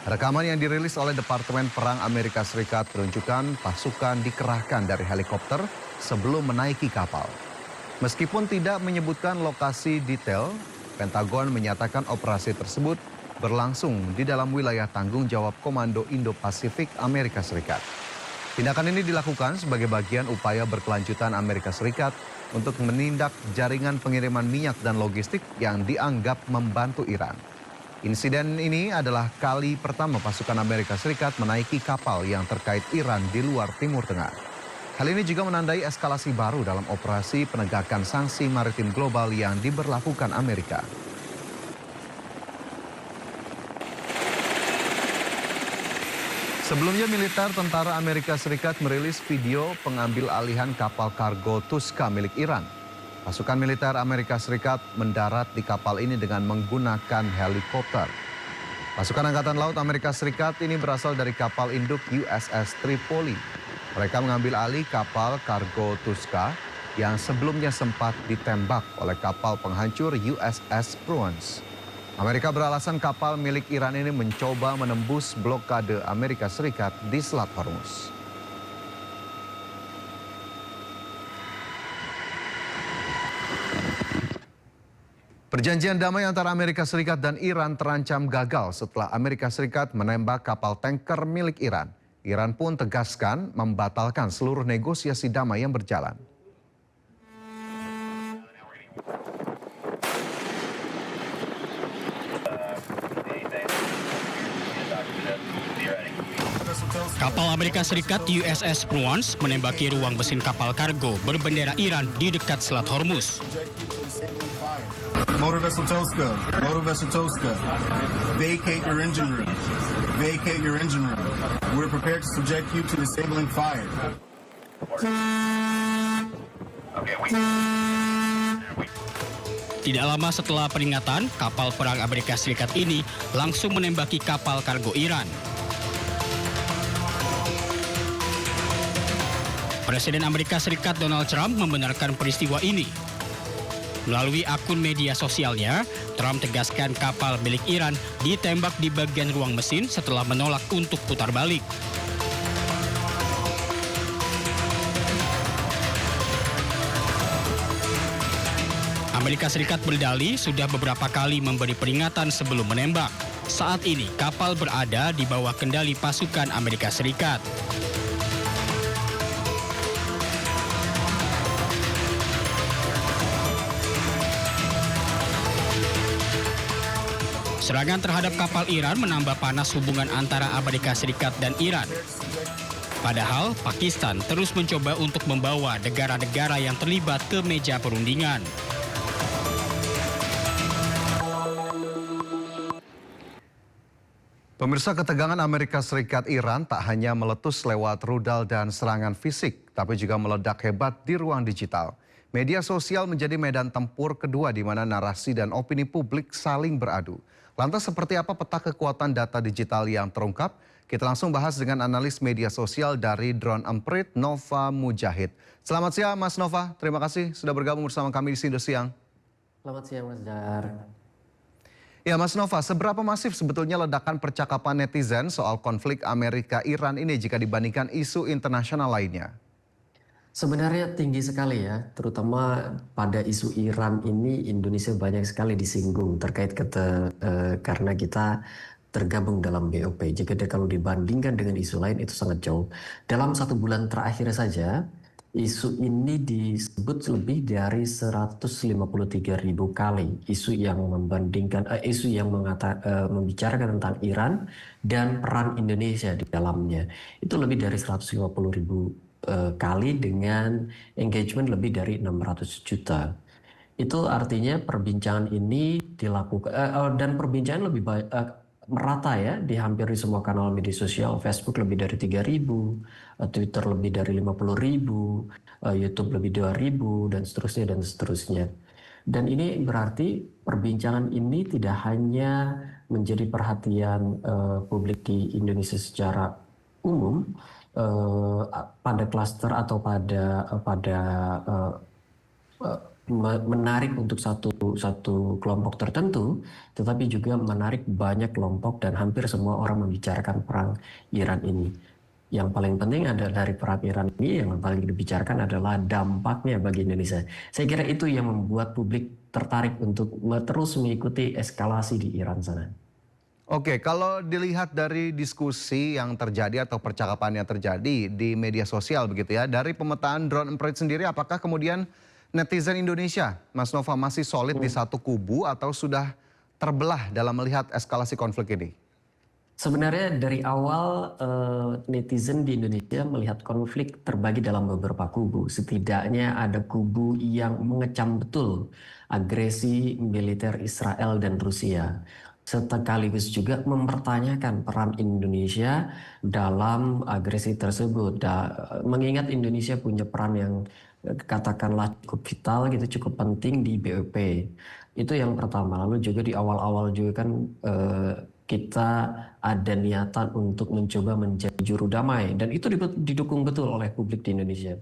Rekaman yang dirilis oleh Departemen Perang Amerika Serikat menunjukkan pasukan dikerahkan dari helikopter sebelum menaiki kapal. Meskipun tidak menyebutkan lokasi detail, Pentagon menyatakan operasi tersebut berlangsung di dalam wilayah tanggung jawab Komando Indo-Pasifik Amerika Serikat. Tindakan ini dilakukan sebagai bagian upaya berkelanjutan Amerika Serikat untuk menindak jaringan pengiriman minyak dan logistik yang dianggap membantu Iran. Insiden ini adalah kali pertama pasukan Amerika Serikat menaiki kapal yang terkait Iran di luar Timur Tengah. Hal ini juga menandai eskalasi baru dalam operasi penegakan sanksi maritim global yang diberlakukan Amerika. Sebelumnya militer tentara Amerika Serikat merilis video pengambil alihan kapal kargo Tuska milik Iran. Pasukan militer Amerika Serikat mendarat di kapal ini dengan menggunakan helikopter. Pasukan Angkatan Laut Amerika Serikat ini berasal dari kapal induk USS Tripoli. Mereka mengambil alih kapal kargo Tuska yang sebelumnya sempat ditembak oleh kapal penghancur USS Pruance. Amerika beralasan kapal milik Iran ini mencoba menembus blokade Amerika Serikat di Selat Hormuz. Perjanjian damai antara Amerika Serikat dan Iran terancam gagal setelah Amerika Serikat menembak kapal tanker milik Iran. Iran pun tegaskan membatalkan seluruh negosiasi damai yang berjalan. Kapal Amerika Serikat USS Pruance menembaki ruang mesin kapal kargo berbendera Iran di dekat Selat Hormuz. Motor Vessel Tosca, vacate your engine room. Vacate your engine room. We're prepared to subject you to disabling fire. Tidak lama setelah peringatan, kapal perang Amerika Serikat ini langsung menembaki kapal kargo Iran. Presiden Amerika Serikat Donald Trump membenarkan peristiwa ini. Melalui akun media sosialnya, Trump tegaskan kapal milik Iran ditembak di bagian ruang mesin setelah menolak untuk putar balik. Amerika Serikat berdalih sudah beberapa kali memberi peringatan sebelum menembak. Saat ini kapal berada di bawah kendali pasukan Amerika Serikat. Serangan terhadap kapal Iran menambah panas hubungan antara Amerika Serikat dan Iran. Padahal Pakistan terus mencoba untuk membawa negara-negara yang terlibat ke meja perundingan. Pemirsa, ketegangan Amerika Serikat Iran tak hanya meletus lewat rudal dan serangan fisik, tapi juga meledak hebat di ruang digital. Media sosial menjadi medan tempur kedua di mana narasi dan opini publik saling beradu. Lantas seperti apa peta kekuatan data digital yang terungkap? Kita langsung bahas dengan analis media sosial dari Drone Emprit, Nova Mujahid. Selamat siang Mas Nova, terima kasih sudah bergabung bersama kami di Sindo Siang. Selamat siang Mas Jar. Ya Mas Nova, seberapa masif sebetulnya ledakan percakapan netizen soal konflik Amerika-Iran ini jika dibandingkan isu internasional lainnya? Sebenarnya tinggi sekali ya, terutama pada isu Iran ini Indonesia banyak sekali disinggung terkait karena kita tergabung dalam BOP. Jika kalau dibandingkan dengan isu lain itu sangat jauh. Dalam 1 bulan terakhir saja, isu ini disebut lebih dari 153.000 kali. Isu yang membicarakan tentang Iran dan peran Indonesia di dalamnya. Itu lebih dari 150.000 kali dengan engagement lebih dari 600 juta. Itu artinya perbincangan ini dilakukan dan perbincangan lebih merata ya di hampir di semua kanal media sosial. Facebook lebih dari 3.000, Twitter lebih dari 50.000, YouTube lebih 2.000 dan seterusnya. Dan ini berarti perbincangan ini tidak hanya menjadi perhatian publik di Indonesia secara umum pada klaster atau pada menarik untuk satu kelompok tertentu, tetapi juga menarik banyak kelompok dan hampir semua orang membicarakan perang Iran ini. Yang paling penting adalah dari perang Iran ini yang paling dibicarakan adalah dampaknya bagi Indonesia. Saya kira itu yang membuat publik tertarik untuk terus mengikuti eskalasi di Iran sana. Oke, kalau dilihat dari diskusi yang terjadi atau percakapan yang terjadi di media sosial begitu ya, dari pemetaan Drone Emprit sendiri, apakah kemudian netizen Indonesia, Mas Nova, masih solid di satu kubu atau sudah terbelah dalam melihat eskalasi konflik ini? Sebenarnya dari awal netizen di Indonesia melihat konflik terbagi dalam beberapa kubu. Setidaknya ada kubu yang mengecam betul agresi militer Israel dan Rusia. Sekaligus juga mempertanyakan peran Indonesia dalam agresi tersebut. Mengingat Indonesia punya peran yang katakanlah cukup vital gitu, cukup penting di BOP. Itu yang pertama. Lalu juga di awal-awal juga kan kita ada niatan untuk mencoba menjadi juru damai dan itu didukung betul oleh publik di Indonesia.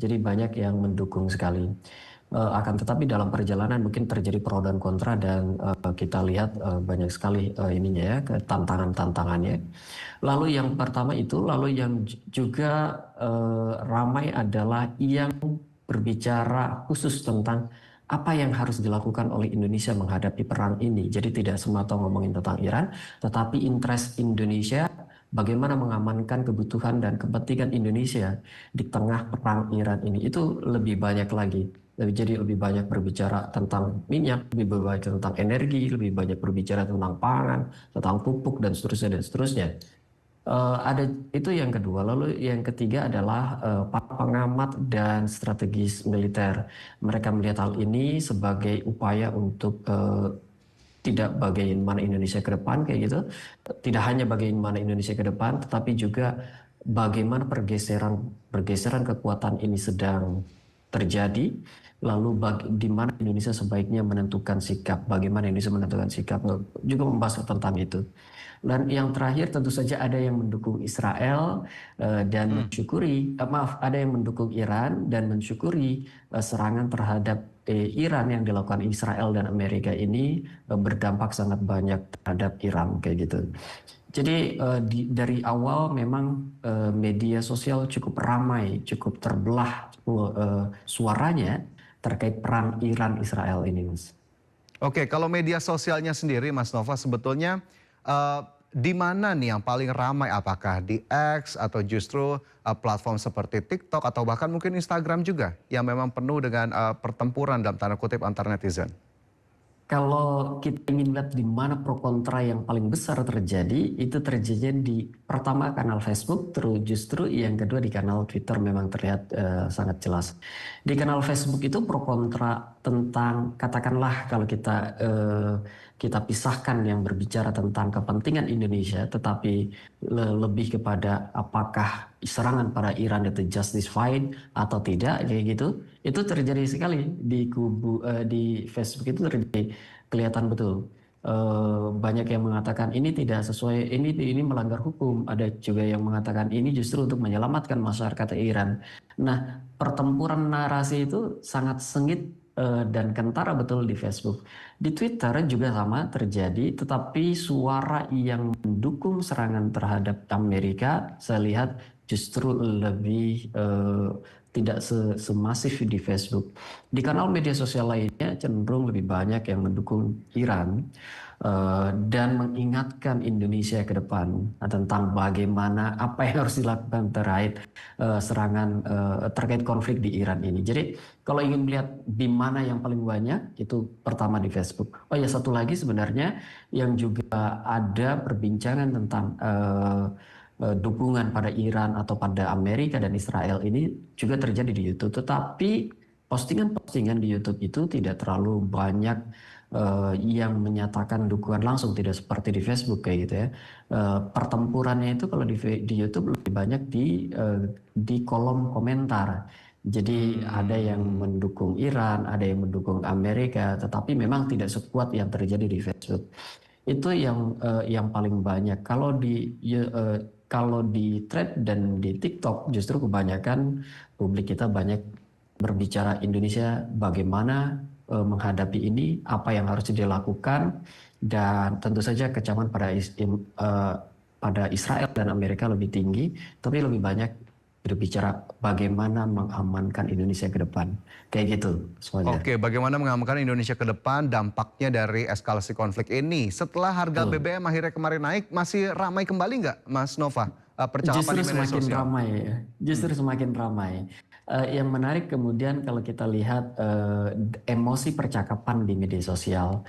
Jadi banyak yang mendukung sekali. Akan tetapi dalam perjalanan mungkin terjadi pro dan kontra dan kita lihat banyak sekali ininya ya, tantangannya. Lalu yang pertama itu, lalu yang juga ramai adalah yang berbicara khusus tentang apa yang harus dilakukan oleh Indonesia menghadapi perang ini. Jadi tidak semata ngomongin tentang Iran, tetapi interest Indonesia bagaimana mengamankan kebutuhan dan kepentingan Indonesia di tengah perang Iran ini. Itu lebih banyak lagi. Jadi lebih banyak berbicara tentang minyak, lebih banyak tentang energi, lebih banyak berbicara tentang pangan, tentang pupuk dan seterusnya. Ada itu yang kedua. Lalu yang ketiga adalah pengamat dan strategis militer. Mereka melihat hal ini sebagai upaya untuk tidak bagaimana Indonesia ke depan kayak gitu. Tidak hanya bagaimana Indonesia ke depan, tetapi juga bagaimana pergeseran kekuatan ini sedang terjadi. Lalu di mana Indonesia sebaiknya menentukan sikap, bagaimana Indonesia menentukan sikap, juga membahas tentang itu. Dan yang terakhir tentu saja ada yang mendukung Israel dan mensyukuri, ada yang mendukung Iran dan mensyukuri serangan terhadap Iran yang dilakukan Israel dan Amerika ini berdampak sangat banyak terhadap Iran kayak gitu. Jadi dari awal memang media sosial cukup ramai, cukup terbelah suaranya terkait perang Iran-Israel ini, Mas. Oke, kalau media sosialnya sendiri, Mas Nova, sebetulnya di mana nih yang paling ramai? Apakah di X atau justru platform seperti TikTok atau bahkan mungkin Instagram juga yang memang penuh dengan pertempuran dalam tanda kutip antar netizen? Kalau kita ingin lihat di mana pro kontra yang paling besar terjadi, itu terjadi di pertama kanal Facebook, terus justru yang kedua di kanal Twitter memang terlihat sangat jelas. Di kanal Facebook itu pro kontra tentang, katakanlah kalau kita pisahkan yang berbicara tentang kepentingan Indonesia, tetapi lebih kepada apakah serangan pada Iran itu justified atau tidak, kayak gitu, itu terjadi sekali di di Facebook itu terjadi, kelihatan betul. Banyak yang mengatakan ini tidak sesuai, ini melanggar hukum. Ada juga yang mengatakan ini justru untuk menyelamatkan masyarakat Iran. Nah, pertempuran narasi itu sangat sengit dan kentara betul di Facebook. Di Twitter juga sama terjadi, tetapi suara yang mendukung serangan terhadap Amerika saya lihat justru lebih tidak semasif di Facebook. Di kanal media sosial lainnya cenderung lebih banyak yang mendukung Iran dan mengingatkan Indonesia ke depan tentang bagaimana apa yang harus dilakukan terkait serangan terkait konflik di Iran ini. Jadi kalau ingin melihat di mana yang paling banyak, itu pertama di Facebook. Oh ya, satu lagi sebenarnya yang juga ada perbincangan tentang dukungan pada Iran atau pada Amerika dan Israel ini juga terjadi di YouTube. Tetapi postingan-postingan di YouTube itu tidak terlalu banyak yang menyatakan dukungan langsung, tidak seperti di Facebook kayak gitu ya. Pertempurannya itu kalau di YouTube lebih banyak di kolom komentar. Jadi ada yang mendukung Iran, ada yang mendukung Amerika, tetapi memang tidak sekuat yang terjadi di Facebook. Itu yang paling banyak. Kalau di thread dan di TikTok justru kebanyakan publik kita banyak berbicara Indonesia bagaimana menghadapi ini, apa yang harus dilakukan, dan tentu saja kecaman pada Israel dan Amerika lebih tinggi, tapi lebih banyak berbicara bagaimana mengamankan Indonesia ke depan. Kayak gitu semuanya. Oke, bagaimana mengamankan Indonesia ke depan, dampaknya dari eskalasi konflik ini. Setelah harga BBM akhirnya kemarin naik, masih ramai kembali nggak Mas Nova percakapan di media sosial? Ramai ya. Justru semakin ramai. Yang menarik kemudian kalau kita lihat emosi percakapan di media sosial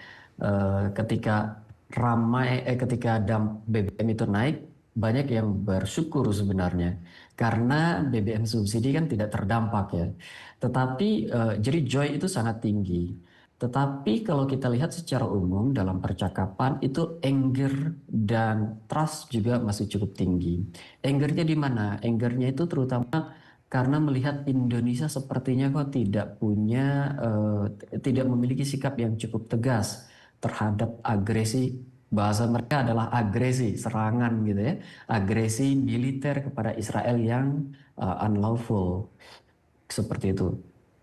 ketika BBM itu naik, banyak yang bersyukur sebenarnya karena BBM subsidi kan tidak terdampak ya. Tetapi jadi joy itu sangat tinggi. Tetapi kalau kita lihat secara umum dalam percakapan itu anger dan trust juga masih cukup tinggi. Angernya di mana? Angernya itu terutama karena melihat Indonesia sepertinya kok tidak memiliki sikap yang cukup tegas terhadap agresi. Bahasa mereka adalah agresi, serangan gitu ya, agresi militer kepada Israel yang unlawful, seperti itu.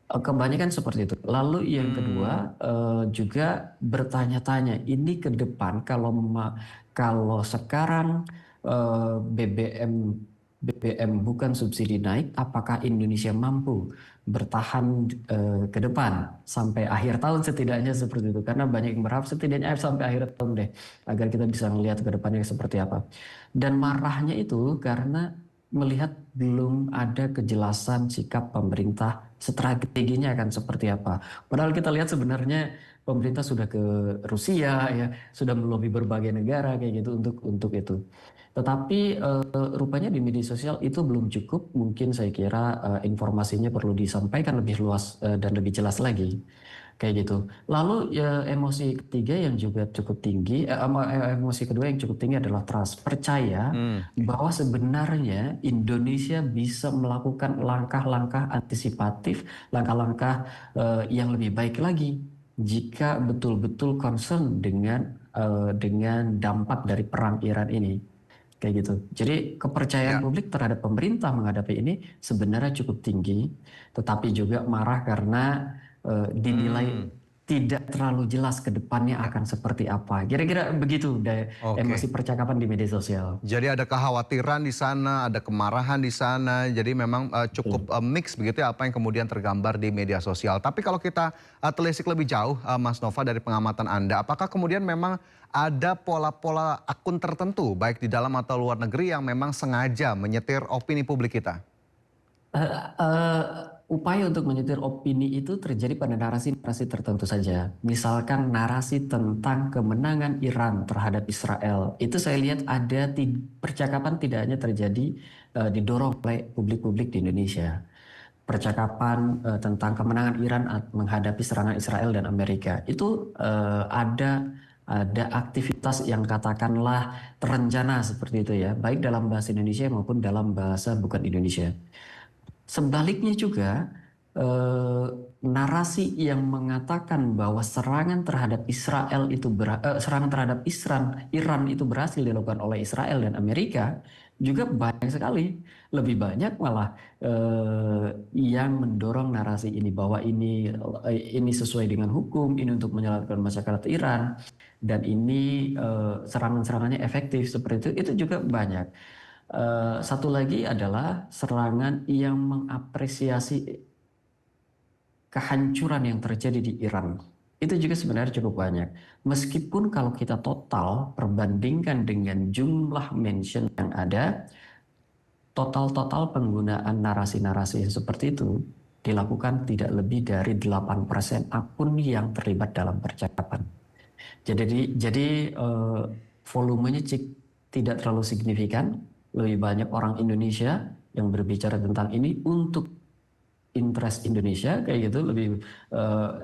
Kebanyakan seperti itu. Lalu yang kedua juga bertanya-tanya, ini ke depan kalau sekarang BBM bukan subsidi naik, apakah Indonesia mampu bertahan ke depan sampai akhir tahun setidaknya seperti itu, karena banyak yang berharap setidaknya sampai akhir tahun deh agar kita bisa melihat ke depannya seperti apa. Dan marahnya itu karena melihat belum ada kejelasan sikap pemerintah, strateginya akan seperti apa. Padahal kita lihat sebenarnya pemerintah sudah ke Rusia ya, sudah melobi berbagai negara kayak gitu untuk itu. Tetapi rupanya di media sosial itu belum cukup. Mungkin saya kira informasinya perlu disampaikan lebih luas dan lebih jelas lagi. Kayak gitu. Lalu emosi ketiga yang juga cukup tinggi, emosi kedua yang cukup tinggi adalah trust. Percaya bahwa sebenarnya Indonesia bisa melakukan langkah-langkah antisipatif, langkah-langkah yang lebih baik lagi jika betul-betul concern dengan dampak dari perang Iran ini. Kayak gitu. Jadi kepercayaan publik terhadap pemerintah menghadapi ini sebenarnya cukup tinggi, tetapi juga marah karena dinilai tidak terlalu jelas ke depannya akan seperti apa. Kira-kira begitu emosi percakapan di media sosial. Jadi ada kekhawatiran di sana, ada kemarahan di sana. Jadi memang cukup mix begitu ya apa yang kemudian tergambar di media sosial. Tapi kalau kita telisik lebih jauh, Mas Nova, dari pengamatan Anda, apakah kemudian memang ada pola-pola akun tertentu baik di dalam atau luar negeri yang memang sengaja menyetir opini publik kita? upaya untuk menyetir opini itu terjadi pada narasi-narasi tertentu saja. Misalkan narasi tentang kemenangan Iran terhadap Israel. Itu saya lihat ada percakapan tidak hanya terjadi didorong oleh publik-publik di Indonesia. Percakapan tentang kemenangan Iran menghadapi serangan Israel dan Amerika. Itu ada aktivitas yang katakanlah terencana seperti itu ya. Baik dalam bahasa Indonesia maupun dalam bahasa bukan Indonesia. Sebaliknya juga narasi yang mengatakan bahwa serangan terhadap Iran itu berhasil dilakukan oleh Israel dan Amerika juga banyak sekali. Lebih banyak malah yang mendorong narasi ini bahwa ini sesuai dengan hukum, ini untuk menyelamatkan masyarakat Iran dan ini serangan-serangannya efektif seperti itu juga banyak. Satu lagi adalah serangan yang mengapresiasi kehancuran yang terjadi di Iran. Itu juga sebenarnya cukup banyak. Meskipun kalau kita total perbandingkan dengan jumlah mention yang ada, total penggunaan narasi-narasi seperti itu dilakukan tidak lebih dari 8% akun yang terlibat dalam percakapan. Jadi volumenya tidak terlalu signifikan. Lebih banyak orang Indonesia yang berbicara tentang ini untuk interest Indonesia kayak gitu, lebih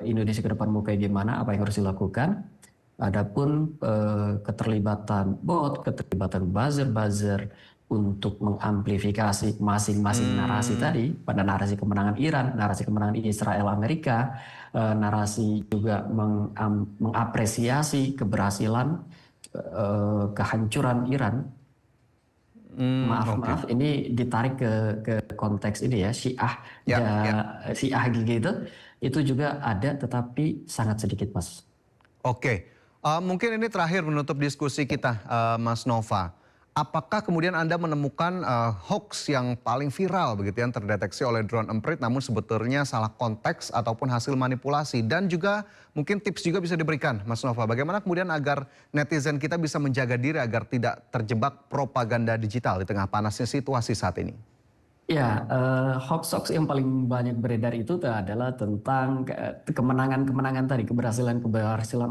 Indonesia ke depan mau kayak gimana, apa yang harus dilakukan. Adapun keterlibatan bot, keterlibatan buzzer untuk mengamplifikasi masing-masing narasi tadi, pada narasi kemenangan Iran, narasi kemenangan Israel Amerika, narasi juga mengapresiasi keberhasilan kehancuran Iran. Maaf, ini ditarik ke konteks ini ya, Syiah GG itu juga ada, tetapi sangat sedikit, Mas. Oke, mungkin ini terakhir menutup diskusi kita, Mas Nova. Apakah kemudian Anda menemukan hoax yang paling viral begitu yang terdeteksi oleh drone emprit namun sebetulnya salah konteks ataupun hasil manipulasi? Dan juga mungkin tips juga bisa diberikan Mas Nova, bagaimana kemudian agar netizen kita bisa menjaga diri agar tidak terjebak propaganda digital di tengah panasnya situasi saat ini? Ya, hoax yang paling banyak beredar itu adalah tentang kemenangan tadi, keberhasilan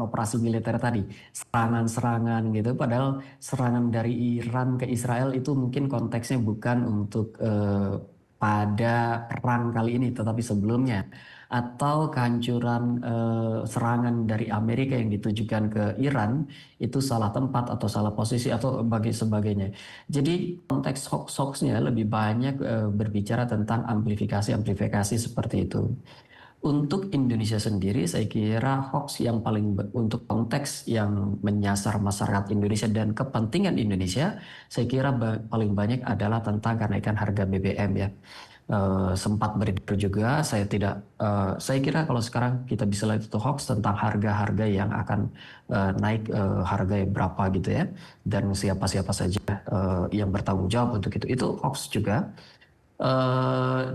operasi militer tadi, serangan-serangan gitu. Padahal serangan dari Iran ke Israel itu mungkin konteksnya bukan untuk pada perang kali ini, tetapi sebelumnya. Atau kehancuran serangan dari Amerika yang ditujukan ke Iran itu salah tempat atau salah posisi atau sebagainya. Jadi konteks hoax-hoaxnya lebih banyak berbicara tentang amplifikasi seperti itu. Untuk Indonesia sendiri saya kira hoax yang paling untuk konteks yang menyasar masyarakat Indonesia dan kepentingan Indonesia saya kira paling banyak adalah tentang kenaikan harga BBM ya. Sempat beredar juga, saya kira kalau sekarang kita bisa lihat itu hoax tentang harga-harga yang akan naik harga berapa gitu ya, dan siapa-siapa saja yang bertanggung jawab untuk itu hoax juga.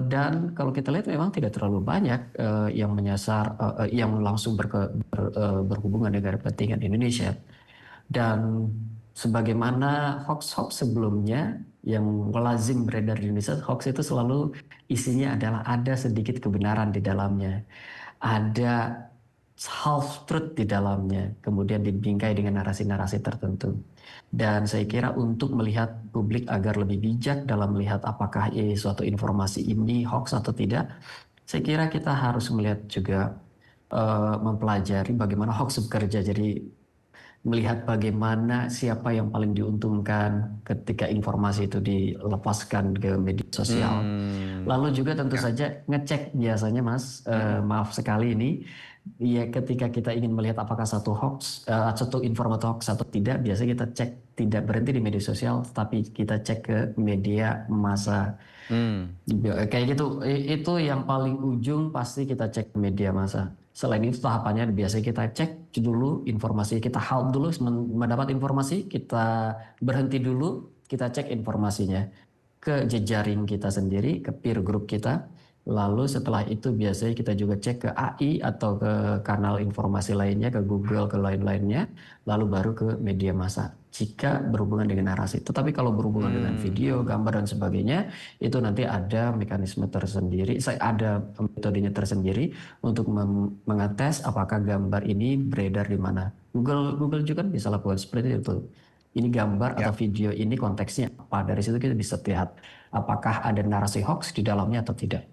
Dan kalau kita lihat memang tidak terlalu banyak yang menyasar, yang langsung berhubungan dengan kepentingan Indonesia. Dan sebagaimana hoax-hoax sebelumnya yang lazim beredar di Indonesia, hoax itu selalu isinya adalah ada sedikit kebenaran di dalamnya, ada half truth di dalamnya, kemudian dibingkai dengan narasi-narasi tertentu. Dan saya kira untuk melihat publik agar lebih bijak dalam melihat apakah suatu informasi ini hoax atau tidak, saya kira kita harus melihat juga mempelajari bagaimana hoax bekerja. Jadi melihat bagaimana siapa yang paling diuntungkan ketika informasi itu dilepaskan ke media sosial. Lalu juga tentu saja ngecek biasanya Mas, maaf sekali ini, ya ketika kita ingin melihat apakah satu informasi hoax atau tidak, biasanya kita cek tidak berhenti di media sosial, tapi kita cek ke media massa. Kayak gitu, itu yang paling ujung pasti kita cek ke media massa. Selain itu tahapannya biasanya kita cek dulu informasi, kita halt dulu mendapat informasi, kita berhenti dulu, kita cek informasinya ke jejaring kita sendiri, ke peer group kita. Lalu setelah itu biasanya kita juga cek ke AI atau ke kanal informasi lainnya, ke Google, ke lain-lainnya, lalu baru ke media massa. jika berhubungan dengan narasi. Tetapi kalau berhubungan dengan video, gambar dan sebagainya, itu nanti ada mekanisme tersendiri, ada metodenya tersendiri untuk mengetes apakah gambar ini beredar di mana. Google juga bisa lakukan seperti itu. Ini gambar atau video ini konteksnya apa. Dari situ kita bisa lihat apakah ada narasi hoax di dalamnya atau tidak.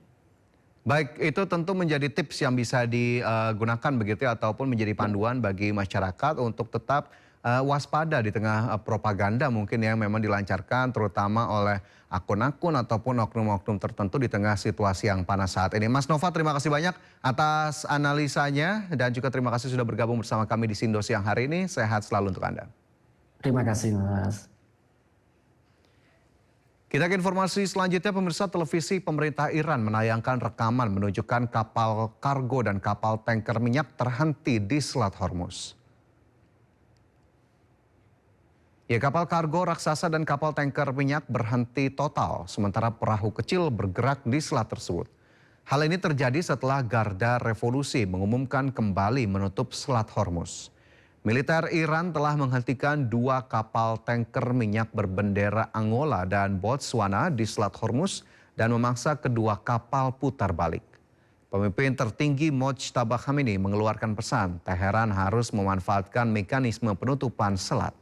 Baik, itu tentu menjadi tips yang bisa digunakan begitu ya, ataupun menjadi panduan bagi masyarakat untuk tetap waspada di tengah propaganda mungkin yang memang dilancarkan terutama oleh akun-akun ataupun oknum-oknum tertentu di tengah situasi yang panas saat ini. Mas Nova, terima kasih banyak atas analisanya dan juga terima kasih sudah bergabung bersama kami di Sindo siang hari ini. Sehat selalu untuk Anda. Terima kasih, Mas. Kita ke informasi selanjutnya, pemirsa. Televisi pemerintah Iran menayangkan rekaman menunjukkan kapal kargo dan kapal tanker minyak terhenti di Selat Hormuz. Ya, kapal kargo raksasa dan kapal tanker minyak berhenti total, sementara perahu kecil bergerak di selat tersebut. Hal ini terjadi setelah Garda Revolusi mengumumkan kembali menutup Selat Hormuz. Militer Iran telah menghentikan 2 kapal tanker minyak berbendera Angola dan Botswana di Selat Hormuz dan memaksa kedua kapal putar balik. Pemimpin tertinggi Mojtaba Khamenei mengeluarkan pesan Teheran harus memanfaatkan mekanisme penutupan selat.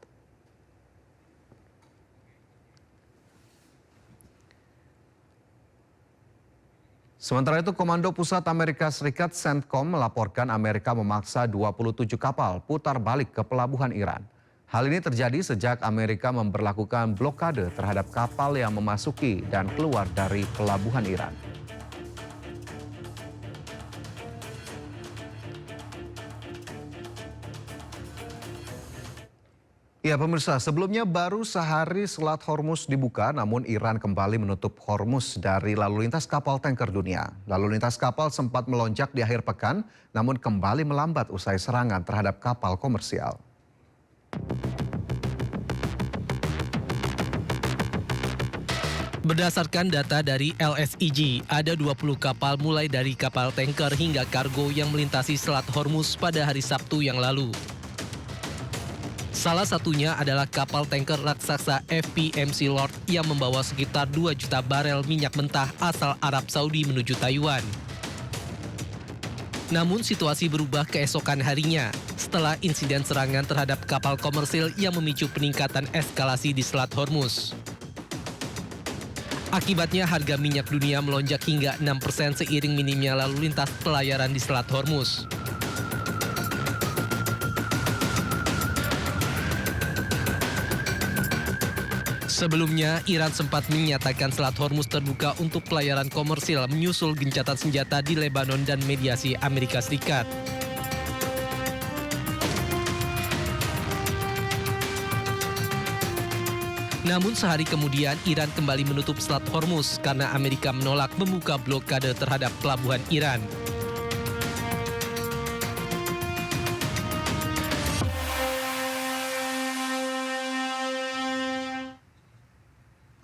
Sementara itu, Komando Pusat Amerika Serikat CENTCOM melaporkan Amerika memaksa 27 kapal putar balik ke pelabuhan Iran. Hal ini terjadi sejak Amerika memberlakukan blokade terhadap kapal yang memasuki dan keluar dari pelabuhan Iran. Ya pemirsa, sebelumnya baru sehari Selat Hormuz dibuka, namun Iran kembali menutup Hormuz dari lalu lintas kapal tanker dunia. Lalu lintas kapal sempat melonjak di akhir pekan, namun kembali melambat usai serangan terhadap kapal komersial. Berdasarkan data dari LSEG, ada 20 kapal mulai dari kapal tanker hingga kargo yang melintasi Selat Hormuz pada hari Sabtu yang lalu. Salah satunya adalah kapal tanker raksasa FPMC Lord yang membawa sekitar 2 juta barel minyak mentah asal Arab Saudi menuju Taiwan. Namun situasi berubah keesokan harinya setelah insiden serangan terhadap kapal komersil yang memicu peningkatan eskalasi di Selat Hormuz. Akibatnya harga minyak dunia melonjak hingga 6% seiring minimnya lalu lintas pelayaran di Selat Hormuz. Sebelumnya, Iran sempat menyatakan Selat Hormuz terbuka untuk pelayaran komersil menyusul gencatan senjata di Lebanon dan mediasi Amerika Serikat. Namun sehari kemudian, Iran kembali menutup Selat Hormuz karena Amerika menolak membuka blokade terhadap pelabuhan Iran.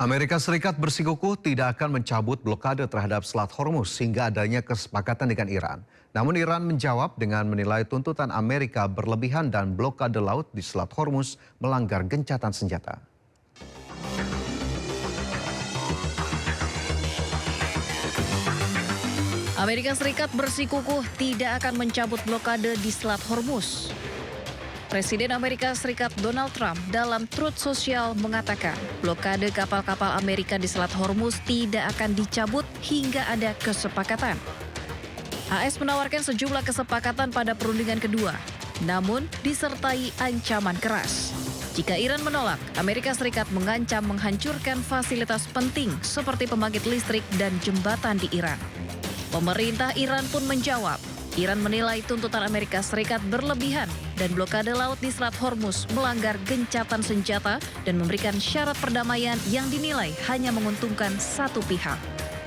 Amerika Serikat bersikukuh tidak akan mencabut blokade terhadap Selat Hormuz hingga adanya kesepakatan dengan Iran. Namun Iran menjawab dengan menilai tuntutan Amerika berlebihan dan blokade laut di Selat Hormuz melanggar gencatan senjata. Amerika Serikat bersikukuh tidak akan mencabut blokade di Selat Hormuz. Presiden Amerika Serikat Donald Trump dalam Truth Social mengatakan blokade kapal-kapal Amerika di Selat Hormuz tidak akan dicabut hingga ada kesepakatan. AS menawarkan sejumlah kesepakatan pada perundingan kedua, namun disertai ancaman keras. Jika Iran menolak, Amerika Serikat mengancam menghancurkan fasilitas penting seperti pembangkit listrik dan jembatan di Iran. Pemerintah Iran pun menjawab. Iran menilai tuntutan Amerika Serikat berlebihan dan blokade laut di Selat Hormuz melanggar gencatan senjata dan memberikan syarat perdamaian yang dinilai hanya menguntungkan satu pihak.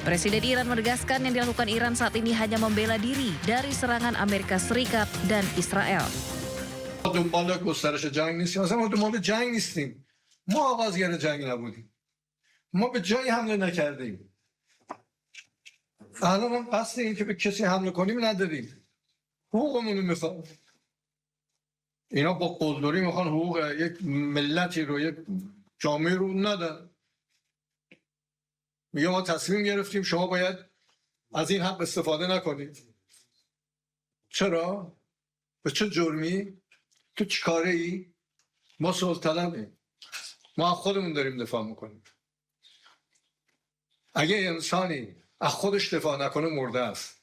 Presiden Iran menegaskan yang dilakukan Iran saat ini hanya membela diri dari serangan Amerika Serikat dan Israel. دنبال گسترش جنگ نیستیم اصلا ما دنبال جنگ نیستیم ما آغازگر جنگ نبودیم ما به جایی حمله نکردیم الان هم قصد این که به کسی حمله کنیم نداریم حقوقمون رو میخوام اینا با قلدری میخوان حقوق یک ملتی رو یک جامعه رو ندن. میگه ما تصمیم گرفتیم شما باید از این حق استفاده نکنید. چرا؟ به چه جرمی؟ تو چی کاره ای؟ ما صلح طلبیم. ما از خودمون داریم دفاع میکنیم. اگه انسانی از خودش دفاع نکنه مرده است.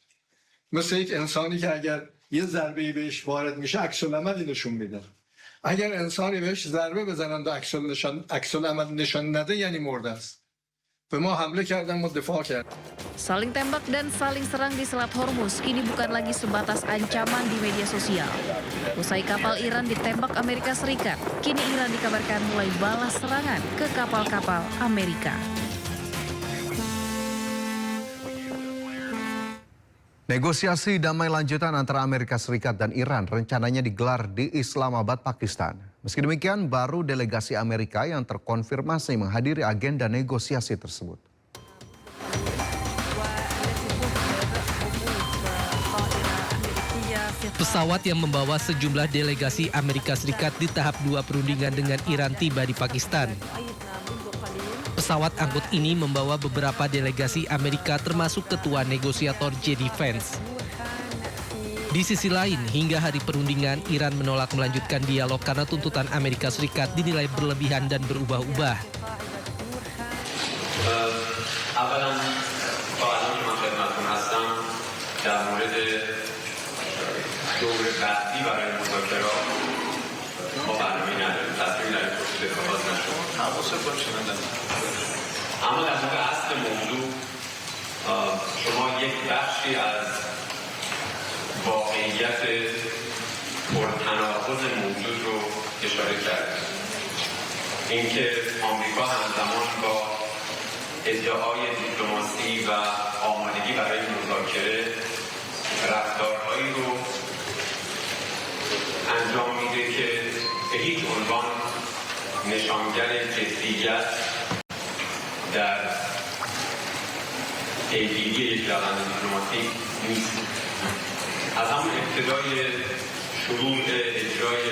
مثل یک انسانی که اگر یه ضربه‌ای بهش وارد میشه عکس العملی نشون میده. اگر انسانی بهش ضربه بزنند و عکس العمل نشان نده یعنی مرده است. به ما حمله کردن، ما دفاع کردیم. Saling tembak dan saling serang di Selat Hormuz kini bukan lagi sebatas ancaman di media sosial. Usai kapal Iran ditembak Amerika Serikat, kini Iran dikabarkan mulai balas serangan ke kapal-kapal Amerika. Negosiasi damai lanjutan antara Amerika Serikat dan Iran rencananya digelar di Islamabad, Pakistan. Meski demikian, baru delegasi Amerika yang terkonfirmasi menghadiri agenda negosiasi tersebut. Pesawat yang membawa sejumlah delegasi Amerika Serikat di tahap 2 perundingan dengan Iran tiba di Pakistan. Pesawat angkut ini membawa beberapa delegasi Amerika termasuk ketua negosiator J.D. Vance. Di sisi lain, hingga hari perundingan, Iran menolak melanjutkan dialog karena tuntutan Amerika Serikat dinilai berlebihan dan berubah-ubah. اما در مورد اصل موضوع شما یک بخشی از واقعیت پرتناقض موجود رو اشاره کردید. اینکه آمریکا همزمان با ادعای دیپلماسی و آمادگی برای مذاکره رفتارهایی رو انجام میده که به هیچ عنوان نشانگر جدیت در پیگیری یک روند دیپلماتیک نیست. از همون ابتدای شروع اجرای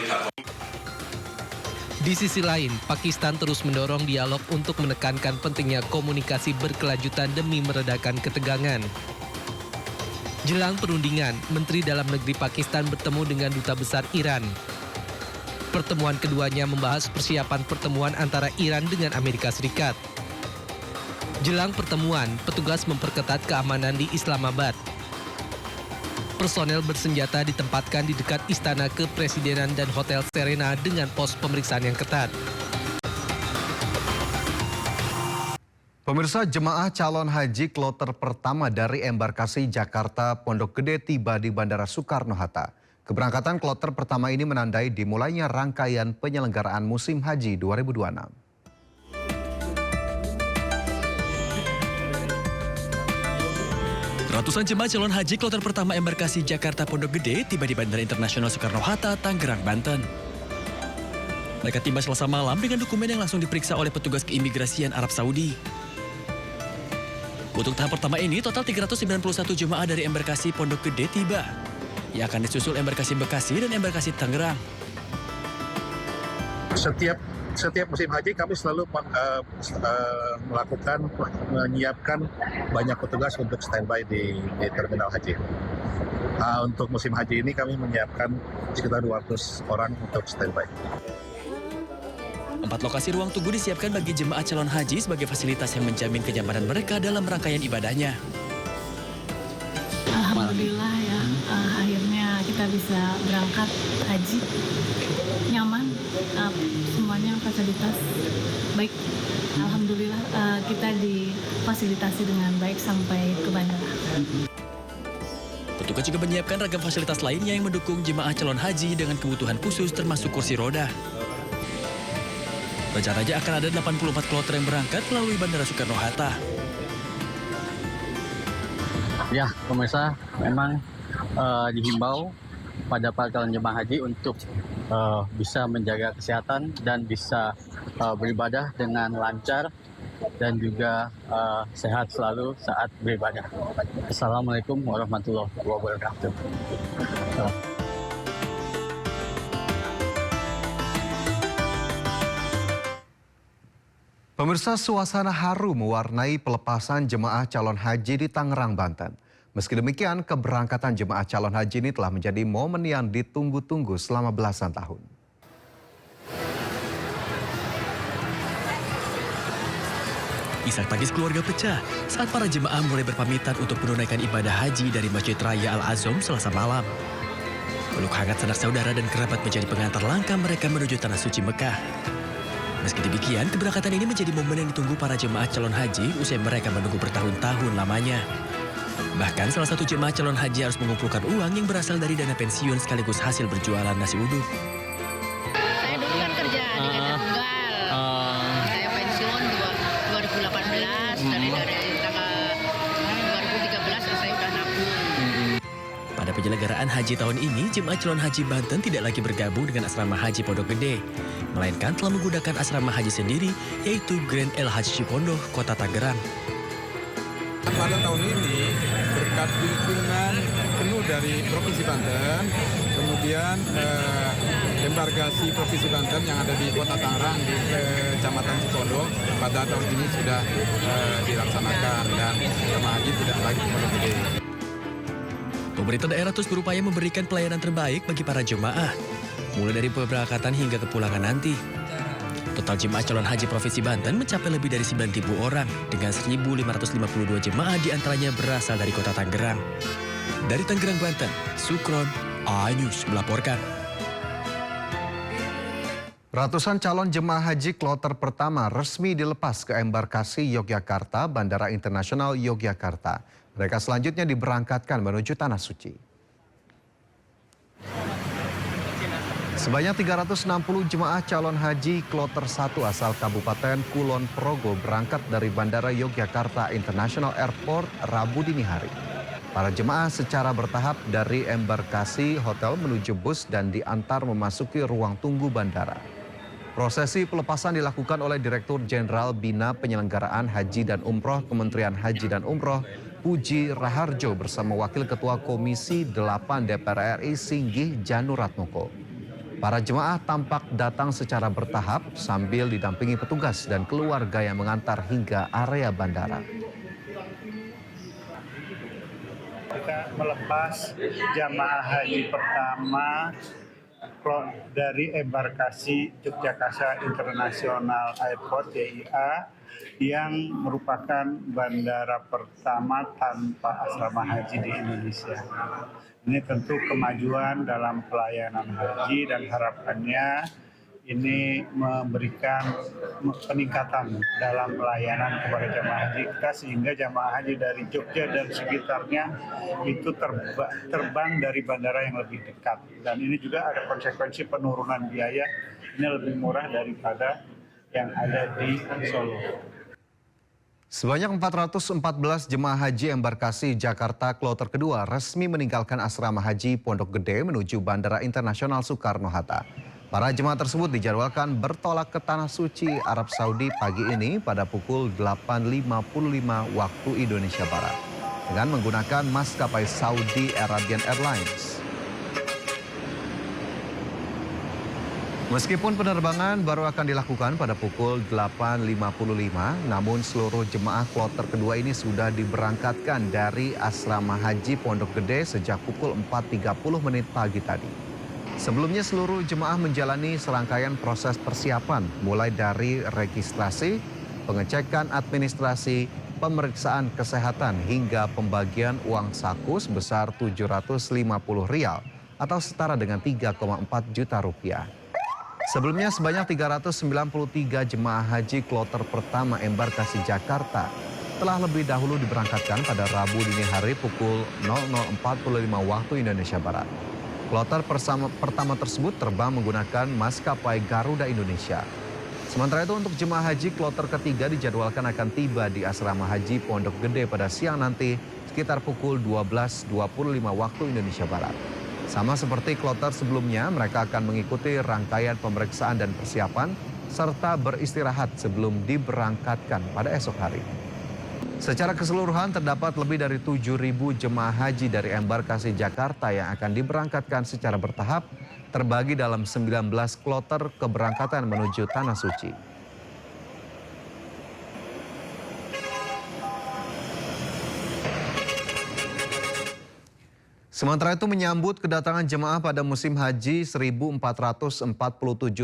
Di sisi lain, Pakistan terus mendorong dialog untuk menekankan pentingnya komunikasi berkelanjutan demi meredakan ketegangan. Jelang perundingan, Menteri Dalam Negeri Pakistan bertemu dengan Duta Besar Iran. Pertemuan keduanya membahas persiapan pertemuan antara Iran dengan Amerika Serikat. Jelang pertemuan, petugas memperketat keamanan di Islamabad. Personel bersenjata ditempatkan di dekat Istana Kepresidenan dan Hotel Serena dengan pos pemeriksaan yang ketat. Pemirsa, jemaah calon haji kloter pertama dari embarkasi Jakarta Pondok Gede tiba di Bandara Soekarno-Hatta. Keberangkatan kloter pertama ini menandai dimulainya rangkaian penyelenggaraan musim haji 2026. Ratusan jemaah calon haji kloter pertama embarkasi Jakarta Pondok Gede tiba di Bandara Internasional Soekarno-Hatta, Tangerang, Banten. Mereka tiba Selasa malam dengan dokumen yang langsung diperiksa oleh petugas keimigrasian Arab Saudi. Untuk tahap pertama ini, total 391 jemaah dari embarkasi Pondok Gede tiba. Yang akan disusul embarkasi Bekasi dan embarkasi Tangerang. Setiap musim haji kami selalu menyiapkan banyak petugas untuk standby di terminal haji. Untuk musim haji ini kami menyiapkan sekitar 200 orang untuk standby. 4 lokasi ruang tunggu disiapkan bagi jemaah calon haji sebagai fasilitas yang menjamin kenyamanan mereka dalam rangkaian ibadahnya. Alhamdulillah ya, akhirnya kita bisa berangkat haji nyaman, semuanya fasilitas baik. Alhamdulillah kita difasilitasi dengan baik sampai ke bandara. Petugas juga menyiapkan ragam fasilitas lainnya yang mendukung jemaah calon haji dengan kebutuhan khusus termasuk kursi roda. Rencananya akan ada 84 kloter yang berangkat melalui Bandara Soekarno-Hatta. Ya, pemirsa, memang dihimbau pada para calon jemaah haji untuk bisa menjaga kesehatan dan bisa beribadah dengan lancar dan juga sehat selalu saat beribadah. Assalamualaikum warahmatullahi wabarakatuh. Pemirsa, suasana haru mewarnai pelepasan jemaah calon haji di Tangerang, Banten. Meski demikian, keberangkatan jemaah calon haji ini telah menjadi momen yang ditunggu-tunggu selama belasan tahun. Isak tangis keluarga pecah saat para jemaah mulai berpamitan untuk menunaikan ibadah haji dari Masjid Raya Al-Azom Selasa malam. Peluk hangat sanak saudara dan kerabat menjadi pengantar langkah mereka menuju Tanah Suci Mekah. Meski demikian, keberangkatan ini menjadi momen yang ditunggu para jemaah calon haji usai mereka menunggu bertahun-tahun lamanya. Bahkan salah satu jemaah calon haji harus mengumpulkan uang yang berasal dari dana pensiun sekaligus hasil berjualan nasi uduk. Saya dulu kan kerja di Ganda Tunggal. Saya pensiun 2018 dari tanggal 2013 saya sudah nabung. Pada penyelenggaraan haji tahun ini, jemaah calon haji Banten tidak lagi bergabung dengan asrama haji Pondok Gede, melainkan telah menggunakan asrama haji sendiri, yaitu Grand El Hadji Cipondoh, Kota Tangerang. Pada tahun ini, berkat dukungan penuh dari Provinsi Banten, kemudian embarkasi Provinsi Banten yang ada di Kota Tangerang, di Kecamatan Cipondoh, pada tahun ini sudah dilaksanakan dan jemaah haji tidak lagi di Pondok Gede. Pemerintah daerah terus berupaya memberikan pelayanan terbaik bagi para jemaah, mulai dari keberangkatan hingga kepulangan nanti. Total jemaah calon haji Provinsi Banten mencapai lebih dari 9.000 orang, dengan 1.552 jemaah diantaranya berasal dari Kota Tangerang. Dari Tangerang, Banten, Sukron, A-News melaporkan. Ratusan calon jemaah haji kloter pertama resmi dilepas ke embarkasi Yogyakarta, Bandara Internasional Yogyakarta. Mereka selanjutnya diberangkatkan menuju Tanah Suci. Sebanyak 360 jemaah calon haji kloter 1 asal Kabupaten Kulon Progo berangkat dari Bandara Yogyakarta International Airport Rabu dini hari. Para jemaah secara bertahap dari embarkasi hotel menuju bus dan diantar memasuki ruang tunggu bandara. Prosesi pelepasan dilakukan oleh Direktur Jenderal Bina Penyelenggaraan Haji dan Umroh Kementerian Haji dan Umroh Puji Raharjo bersama Wakil Ketua Komisi 8 DPR RI Singgih Januratmoko. Para jemaah tampak datang secara bertahap sambil didampingi petugas dan keluarga yang mengantar hingga area bandara. Kita melepas jamaah haji pertama dari embarkasi Yogyakarta International Airport (YIA) yang merupakan bandara pertama tanpa asrama haji di Indonesia. Ini tentu kemajuan dalam pelayanan haji dan harapannya ini memberikan peningkatan dalam pelayanan kepada jamaah haji kita sehingga jamaah haji dari Jogja dan sekitarnya itu terbang dari bandara yang lebih dekat. Dan ini juga ada konsekuensi penurunan biaya, ini lebih murah daripada yang ada di Solo. Sebanyak 414 jemaah haji embarkasi Jakarta kloter kedua resmi meninggalkan asrama haji Pondok Gede menuju Bandara Internasional Soekarno-Hatta. Para jemaah tersebut dijadwalkan bertolak ke Tanah Suci Arab Saudi pagi ini pada pukul 8.55 waktu Indonesia Barat dengan menggunakan maskapai Saudi Arabian Airlines. Meskipun penerbangan baru akan dilakukan pada pukul 8.55, namun seluruh jemaah kloter kedua ini sudah diberangkatkan dari asrama haji Pondok Gede sejak pukul 4.30 pagi tadi. Sebelumnya seluruh jemaah menjalani serangkaian proses persiapan mulai dari registrasi, pengecekan administrasi, pemeriksaan kesehatan hingga pembagian uang saku sebesar Rp750 atau setara dengan 3,4 juta rupiah. Sebelumnya sebanyak 393 jemaah haji kloter pertama embarkasi Jakarta telah lebih dahulu diberangkatkan pada Rabu dini hari pukul 00.45 waktu Indonesia Barat. Kloter pertama tersebut terbang menggunakan maskapai Garuda Indonesia. Sementara itu untuk jemaah haji kloter ketiga dijadwalkan akan tiba di asrama haji Pondok Gede pada siang nanti sekitar pukul 12.25 waktu Indonesia Barat. Sama seperti kloter sebelumnya, mereka akan mengikuti rangkaian pemeriksaan dan persiapan serta beristirahat sebelum diberangkatkan pada esok hari. Secara keseluruhan terdapat lebih dari 7.000 jemaah haji dari embarkasi Jakarta yang akan diberangkatkan secara bertahap terbagi dalam 19 kloter keberangkatan menuju Tanah Suci. Sementara itu menyambut kedatangan jemaah pada musim haji 1447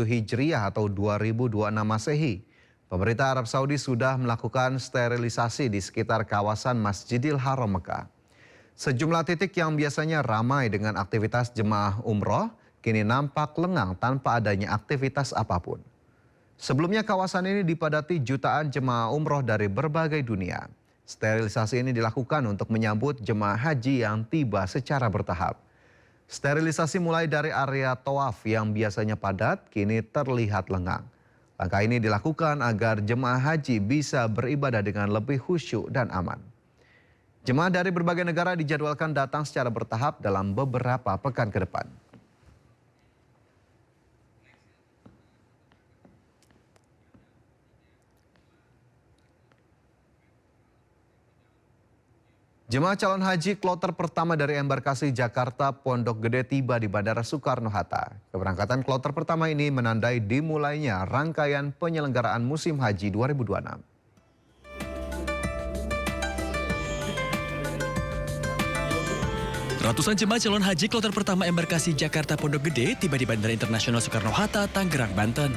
Hijriah atau 2026 Masehi, pemerintah Arab Saudi sudah melakukan sterilisasi di sekitar kawasan Masjidil Haram Mekah. Sejumlah titik yang biasanya ramai dengan aktivitas jemaah umroh kini nampak lengang tanpa adanya aktivitas apapun. Sebelumnya kawasan ini dipadati jutaan jemaah umroh dari berbagai dunia. Sterilisasi ini dilakukan untuk menyambut jemaah haji yang tiba secara bertahap. Sterilisasi mulai dari area tawaf yang biasanya padat kini terlihat lengang. Langkah ini dilakukan agar jemaah haji bisa beribadah dengan lebih khusyuk dan aman. Jemaah dari berbagai negara dijadwalkan datang secara bertahap dalam beberapa pekan ke depan. Jemaah calon haji kloter pertama dari embarkasi Jakarta Pondok Gede tiba di Bandara Soekarno-Hatta. Keberangkatan kloter pertama ini menandai dimulainya rangkaian penyelenggaraan musim haji 2026. Ratusan jemaah calon haji kloter pertama embarkasi Jakarta Pondok Gede tiba di Bandara Internasional Soekarno-Hatta, Tangerang, Banten.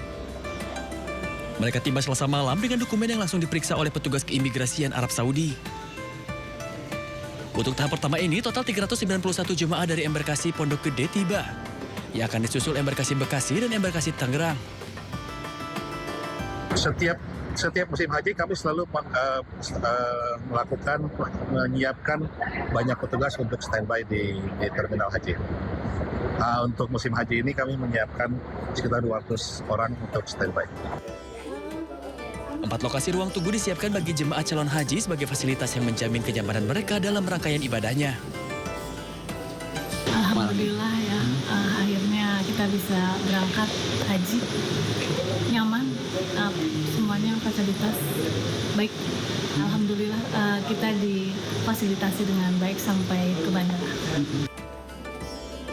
Mereka tiba Selasa malam dengan dokumen yang langsung diperiksa oleh petugas keimigrasian Arab Saudi. Untuk tahap pertama ini, total 391 jemaah dari embarkasi Pondok Gede tiba. Yang akan disusul embarkasi Bekasi dan embarkasi Tangerang. Setiap musim haji kami selalu menyiapkan banyak petugas untuk standby di terminal haji. Untuk musim haji ini kami menyiapkan sekitar 200 orang untuk standby. 4 lokasi ruang tunggu disiapkan bagi jemaah calon haji sebagai fasilitas yang menjamin kenyamanan mereka dalam rangkaian ibadahnya. Alhamdulillah ya, akhirnya kita bisa berangkat haji nyaman, semuanya fasilitas baik. Alhamdulillah kita difasilitasi dengan baik sampai ke bandara.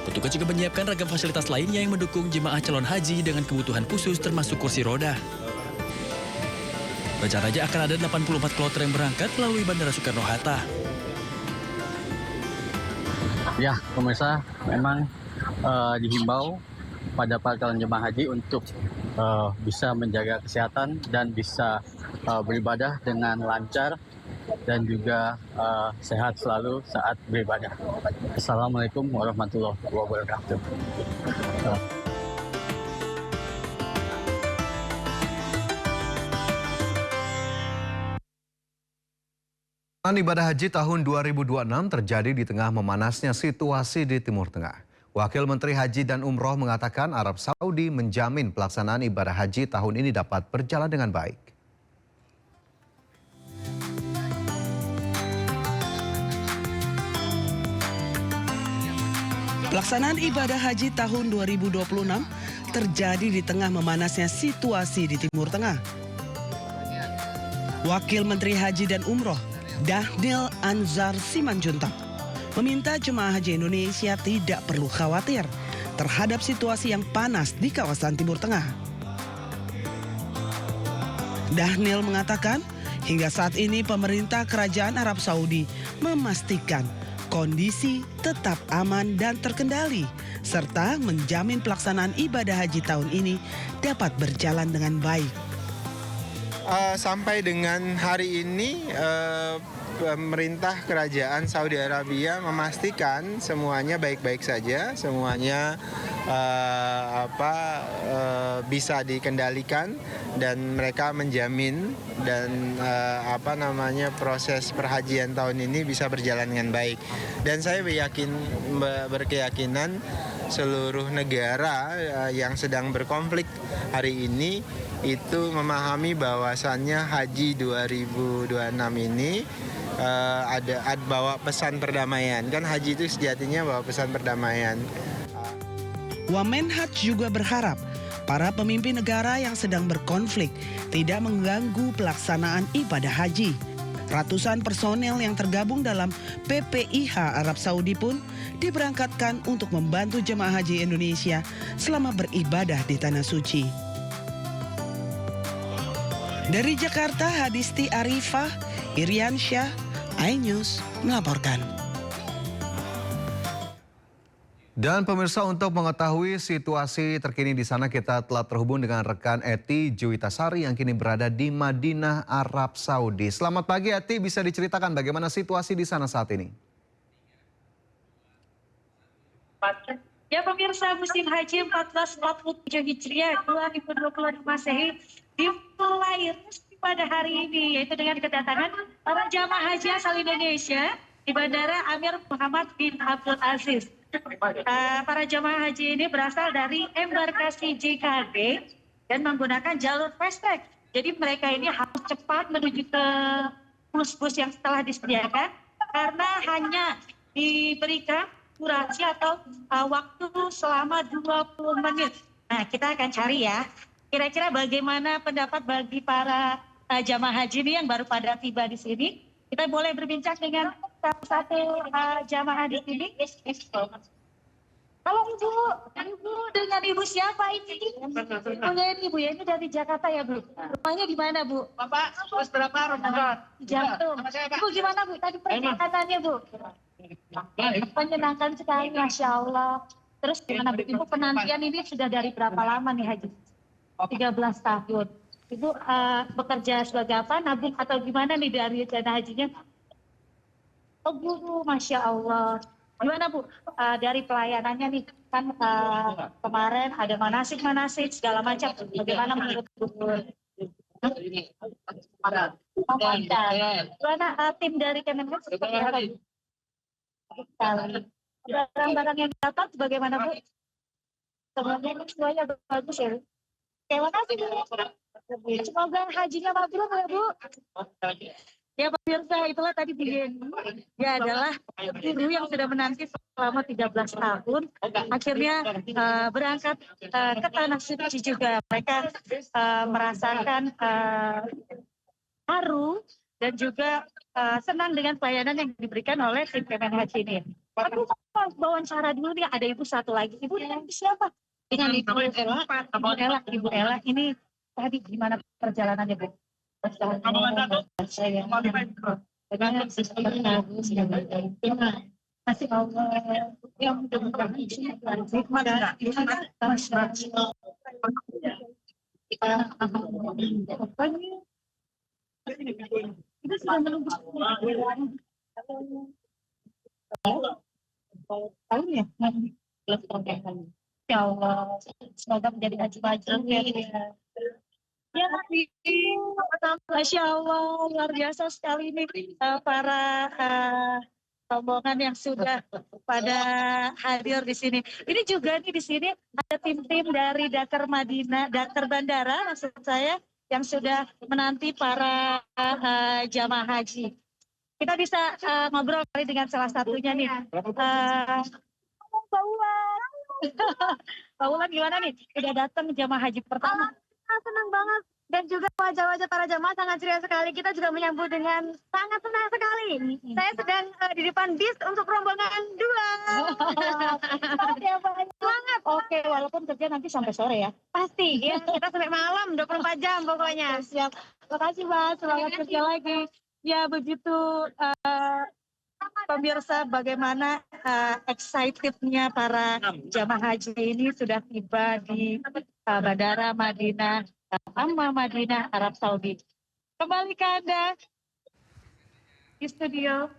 Petugas juga menyiapkan ragam fasilitas lainnya yang mendukung jemaah calon haji dengan kebutuhan khusus termasuk kursi roda. Rencananya akan ada 84 kloter yang berangkat melalui Bandara Soekarno-Hatta. Ya, pemirsa, memang dihimbau pada para calon jemaah haji untuk bisa menjaga kesehatan dan bisa beribadah dengan lancar dan juga sehat selalu saat beribadah. Assalamualaikum warahmatullahi wabarakatuh. Ibadah haji tahun 2026 terjadi di tengah memanasnya situasi di Timur Tengah. Wakil Menteri Haji dan Umroh mengatakan Arab Saudi menjamin pelaksanaan ibadah haji tahun ini dapat berjalan dengan baik. Pelaksanaan ibadah haji tahun 2026 terjadi di tengah memanasnya situasi di Timur Tengah. Wakil Menteri Haji dan Umroh Dhanil Anzar Simanjuntak meminta jemaah haji Indonesia tidak perlu khawatir terhadap situasi yang panas di kawasan Timur Tengah. Dhanil mengatakan, hingga saat ini pemerintah Kerajaan Arab Saudi memastikan kondisi tetap aman dan terkendali, serta menjamin pelaksanaan ibadah haji tahun ini dapat berjalan dengan baik. Sampai dengan hari ini pemerintah kerajaan Saudi Arabia memastikan semuanya baik-baik saja, semuanya bisa dikendalikan dan mereka menjamin dan proses perhajian tahun ini bisa berjalan dengan baik. Dan saya berkeyakinan seluruh negara yang sedang berkonflik hari ini itu memahami bahwasannya haji 2026 ini ada bawa pesan perdamaian. Kan haji itu sejatinya bawa pesan perdamaian. Wamenhaj juga berharap para pemimpin negara yang sedang berkonflik tidak mengganggu pelaksanaan ibadah haji. Ratusan personel yang tergabung dalam PPIH Arab Saudi pun diberangkatkan untuk membantu jemaah haji Indonesia selama beribadah di Tanah Suci. Dari Jakarta, Hadisti Arifah, Irian Syah, iNews melaporkan. Dan pemirsa, untuk mengetahui situasi terkini di sana, kita telah terhubung dengan rekan Eti Juwitasari yang kini berada di Madinah, Arab Saudi. Selamat pagi Eti, bisa diceritakan bagaimana situasi di sana saat ini? Ya pemirsa, musim haji 1447 Hijriah 2022 Masehi dimulai resmi pada hari ini, yaitu dengan kedatangan para jamaah haji asal Indonesia di Bandara Amir Muhammad bin Abdul Aziz. Para jamaah haji ini berasal dari embarkasi JKT dan menggunakan jalur fast track. Jadi mereka ini harus cepat menuju ke bus-bus yang telah disediakan karena hanya diberikan durasi atau waktu selama 20 menit. Nah, kita akan cari ya, kira-kira bagaimana pendapat bagi para jamaah haji ini yang baru pada tiba di sini. Kita boleh berbincang dengan salah satu jamaah di sini. Halo Ibu dengan Ibu siapa ini? Ibu ya, ini dari Jakarta ya Bu? Rumahnya di mana Bu? Bapak, bus berapa Ramadan? Jantung. Ibu gimana Bu? Tadi perjalanannya Bu? Menyenangkan sekali, Masya Allah. Terus gimana Bu? Ibu penantian ini sudah dari berapa lama nih Haji? 13 tahun. Ibu bekerja sebagai apa? Nabung atau gimana nih dari dana hajinya? Oh guru, Masya Allah. Gimana Bu? Dari pelayanannya nih, kan kemarin ada manasik segala macam. Bagaimana menurut Bu? Gimana tim dari Kemenhub seperti apa Bu? Barang-barang yang dapat bagaimana Bu? Semuanya bagus ya Bu? Terima kasih Bu. Semoga hajinya mabrur ya Bu. Ya pemirsa, itulah tadi begini. Dia adalah guru yang sudah menanti selama 13 tahun. Akhirnya berangkat ke Tanah Suci juga. Mereka merasakan haru dan juga senang dengan pelayanan yang diberikan oleh tim Kemenhub ini. Aku wawancara dulu nih, ada Ibu satu lagi. Ibu dengan siapa? Dengan Ibu Ella. Ibu Ella ini tadi gimana perjalanannya Bu? Masih Allah yang ya Allah, semoga menjadi haji mabrur ya. Ya, Masya Allah, luar biasa sekali ini para rombongan yang sudah pada hadir di sini. Ini juga nih di sini ada tim-tim dari Dakar Madinah, Dakar Bandara maksud saya, yang sudah menanti para jamaah haji. Kita bisa ngobrol kali dengan salah satunya nih. Pak Ulan gimana nih? Udah datang jamaah haji pertama? Senang banget, dan juga wajah-wajah para jamaah sangat ceria sekali. Kita juga menyambut dengan sangat senang sekali. Saya sedang di depan bis untuk rombongan 2. Semangat. Oke, walaupun kerja nanti sampai sore ya? Pasti, ya. Kita sampai malam 24 jam pokoknya. Siap. Terima kasih Mas, semangat kerja lagi. Ya begitu pemirsa, bagaimana excitednya para jamaah haji ini sudah tiba di Bandara Madinah, Madinah, Arab Saudi. Kembali ke Anda di studio.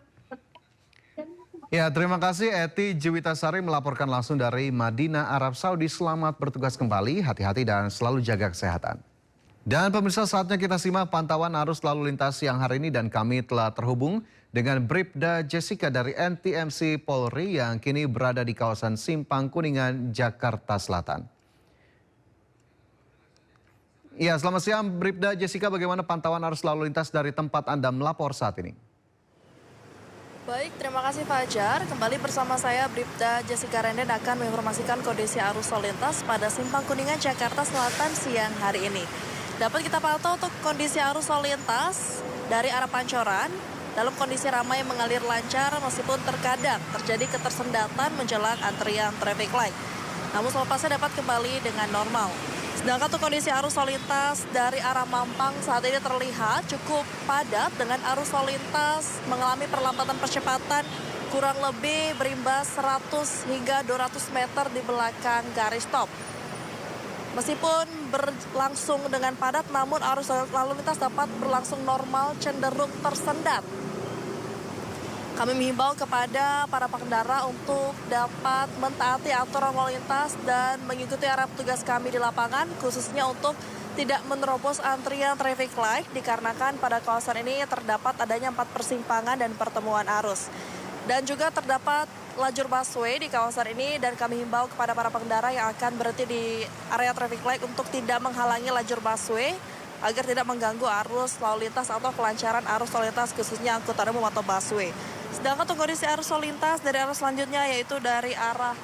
Ya, terima kasih Eti Juwitasari melaporkan langsung dari Madinah, Arab Saudi. Selamat bertugas kembali, hati-hati dan selalu jaga kesehatan. Dan pemirsa, saatnya kita simak pantauan arus lalu lintas yang hari ini, dan kami telah terhubung dengan Bribda Jessica dari NTMC Polri yang kini berada di kawasan Simpang Kuningan, Jakarta Selatan. Ya, selamat siang Bribda Jessica, bagaimana pantauan arus lalu lintas dari tempat Anda melapor saat ini? Baik, terima kasih Fajar. Kembali bersama saya Bribda Jessica Renden akan menginformasikan kondisi arus lalu lintas pada Simpang Kuningan, Jakarta Selatan siang hari ini. Dapat kita pantau untuk kondisi arus lalu lintas dari arah Pancoran dalam kondisi ramai mengalir lancar meskipun terkadang terjadi ketersendatan menjelang antrian traffic light. Namun selepasnya dapat kembali dengan normal. Sedangkan untuk kondisi arus lalu lintas dari arah Mampang saat ini terlihat cukup padat dengan arus lalu lintas mengalami perlambatan percepatan kurang lebih berimbas 100 hingga 200 meter di belakang garis stop. Meskipun berlangsung dengan padat, namun arus lalu lintas dapat berlangsung normal, cenderung tersendat. Kami menghimbau kepada para pengendara untuk dapat mentaati aturan lalu lintas dan mengikuti arah petugas kami di lapangan, khususnya untuk tidak menerobos antrian traffic light dikarenakan pada kawasan ini terdapat adanya 4 persimpangan dan pertemuan arus. Dan juga terdapat lajur busway di kawasan ini dan kami himbau kepada para pengendara yang akan berhenti di area traffic light untuk tidak menghalangi lajur busway agar tidak mengganggu arus lalu lintas atau kelancaran arus lalu lintas khususnya angkutan umum atau busway. Sedangkan untuk kondisi arus lalu lintas dari arah selanjutnya yaitu dari arah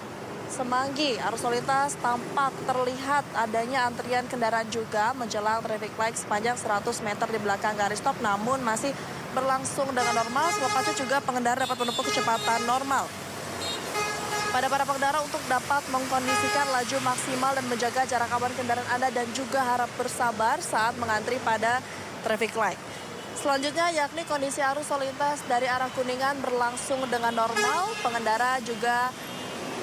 Semanggi, arus lalu lintas tampak terlihat adanya antrian kendaraan juga menjelang traffic light sepanjang 100 meter di belakang garis stop, namun masih berlangsung dengan normal, sebab juga pengendara dapat menempuh kecepatan normal. Pada para pengendara untuk dapat mengkondisikan laju maksimal dan menjaga jarak aman kendaraan Anda dan juga harap bersabar saat mengantri pada traffic light. Selanjutnya yakni kondisi arus lalu lintas dari arah Kuningan berlangsung dengan normal. Pengendara juga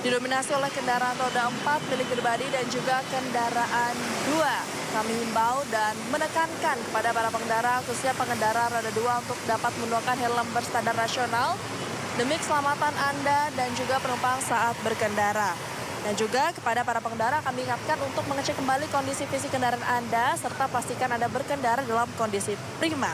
didominasi oleh kendaraan roda 4 milik pribadi dan juga kendaraan 2. Kami himbau dan menekankan kepada para pengendara, khususnya pengendara roda 2 untuk dapat menggunakan helm berstandar nasional demi keselamatan Anda dan juga penumpang saat berkendara. Dan juga kepada para pengendara kami ingatkan untuk mengecek kembali kondisi fisik kendaraan Anda serta pastikan Anda berkendara dalam kondisi prima.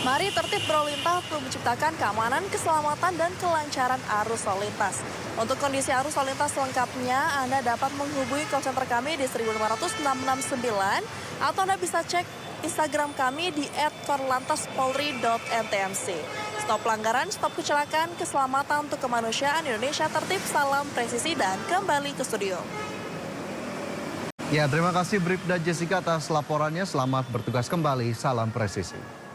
Mari tertib berlalu lintas untuk menciptakan keamanan, keselamatan, dan kelancaran arus lalu lintas. Untuk kondisi arus lalu lintas lengkapnya, Anda dapat menghubungi call center kami di 15669 atau Anda bisa cek Instagram kami di @korlantaspolri.ntmc. Stop pelanggaran, stop kecelakaan, keselamatan untuk kemanusiaan, Indonesia tertib, salam presisi, dan kembali ke studio. Ya, terima kasih Bribda Jessica atas laporannya. Selamat bertugas kembali, salam presisi.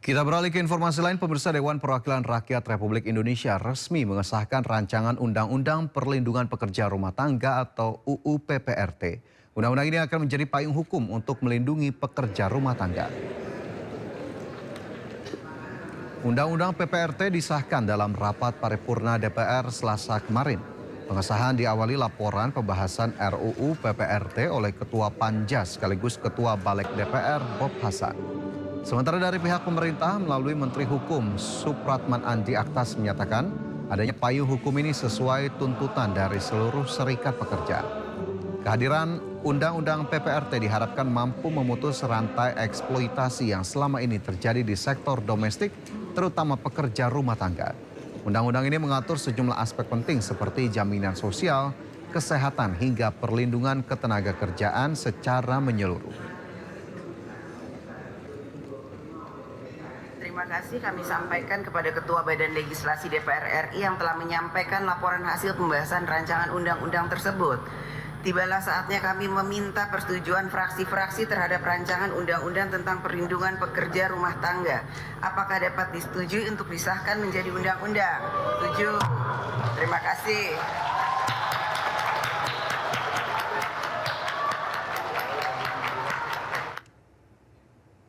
Kita beralih ke informasi lain, pemirsa. Dewan Perwakilan Rakyat Republik Indonesia resmi mengesahkan rancangan Undang-Undang Perlindungan Pekerja Rumah Tangga atau UU PPRT. Undang-undang ini akan menjadi payung hukum untuk melindungi pekerja rumah tangga. Undang-Undang PPRT disahkan dalam rapat paripurna DPR Selasa kemarin. Pengesahan diawali laporan pembahasan RUU PPRT oleh Ketua Panja sekaligus Ketua Balik DPR Bob Hasan. Sementara dari pihak pemerintah melalui Menteri Hukum Supratman Andi Aktas menyatakan adanya payung hukum ini sesuai tuntutan dari seluruh serikat pekerja. Kehadiran Undang-Undang PPRT diharapkan mampu memutus rantai eksploitasi yang selama ini terjadi di sektor domestik, terutama pekerja rumah tangga. Undang-undang ini mengatur sejumlah aspek penting seperti jaminan sosial, kesehatan hingga perlindungan ketenagakerjaan secara menyeluruh. Terima kasih kami sampaikan kepada Ketua Badan Legislasi DPR RI yang telah menyampaikan laporan hasil pembahasan rancangan undang-undang tersebut. Tibalah saatnya kami meminta persetujuan fraksi-fraksi terhadap rancangan undang-undang tentang perlindungan pekerja rumah tangga. Apakah dapat disetujui untuk disahkan menjadi undang-undang? Setuju. Terima kasih.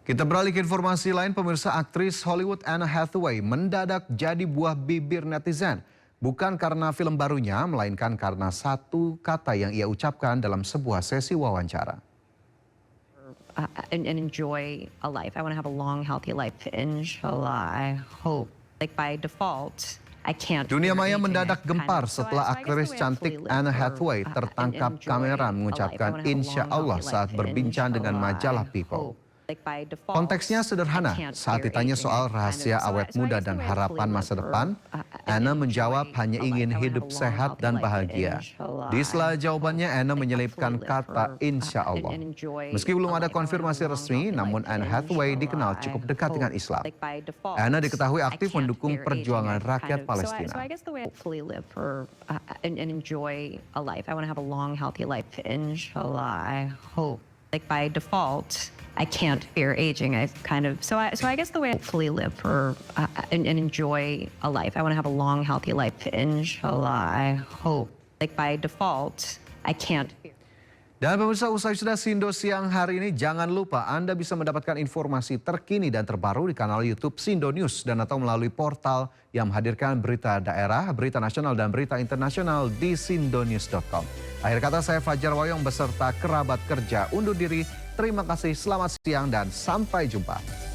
Kita beralih ke informasi lain, pemirsa. Aktris Hollywood Anne Hathaway mendadak jadi buah bibir netizen. Bukan karena film barunya, melainkan karena satu kata yang ia ucapkan dalam sebuah sesi wawancara. And enjoy a life. I want to have a long, healthy life. Inshallah, I hope. Like by default, I can't. Dunia maya mendadak gempar setelah aktris cantik Anne Hathaway tertangkap kamera mengucapkan insya Allah saat berbincang dengan majalah People. Konteksnya sederhana, saat ditanya soal rahasia awet muda dan harapan masa depan, Anne menjawab hanya ingin hidup sehat dan bahagia. Di sela jawabannya, Anne menyelipkan kata insya Allah. Meski belum ada konfirmasi resmi, namun Anne Hathaway dikenal cukup dekat dengan Islam. Anne diketahui aktif mendukung perjuangan rakyat Palestina. Like by default, I can't fear aging. I've kind of so I guess the way I hopefully live for and enjoy a life. I want to have a long, healthy life. Inshallah, I hope. Like by default, I can't fear. Dan pemirsa, usai sudah Sindo Siang hari ini, jangan lupa Anda bisa mendapatkan informasi terkini dan terbaru di kanal YouTube Sindo News dan atau melalui portal yang menghadirkan berita daerah, berita nasional dan berita internasional di sindonews.com. Akhir kata, saya Fajar Wayong beserta kerabat kerja undur diri. Terima kasih, selamat siang dan sampai jumpa.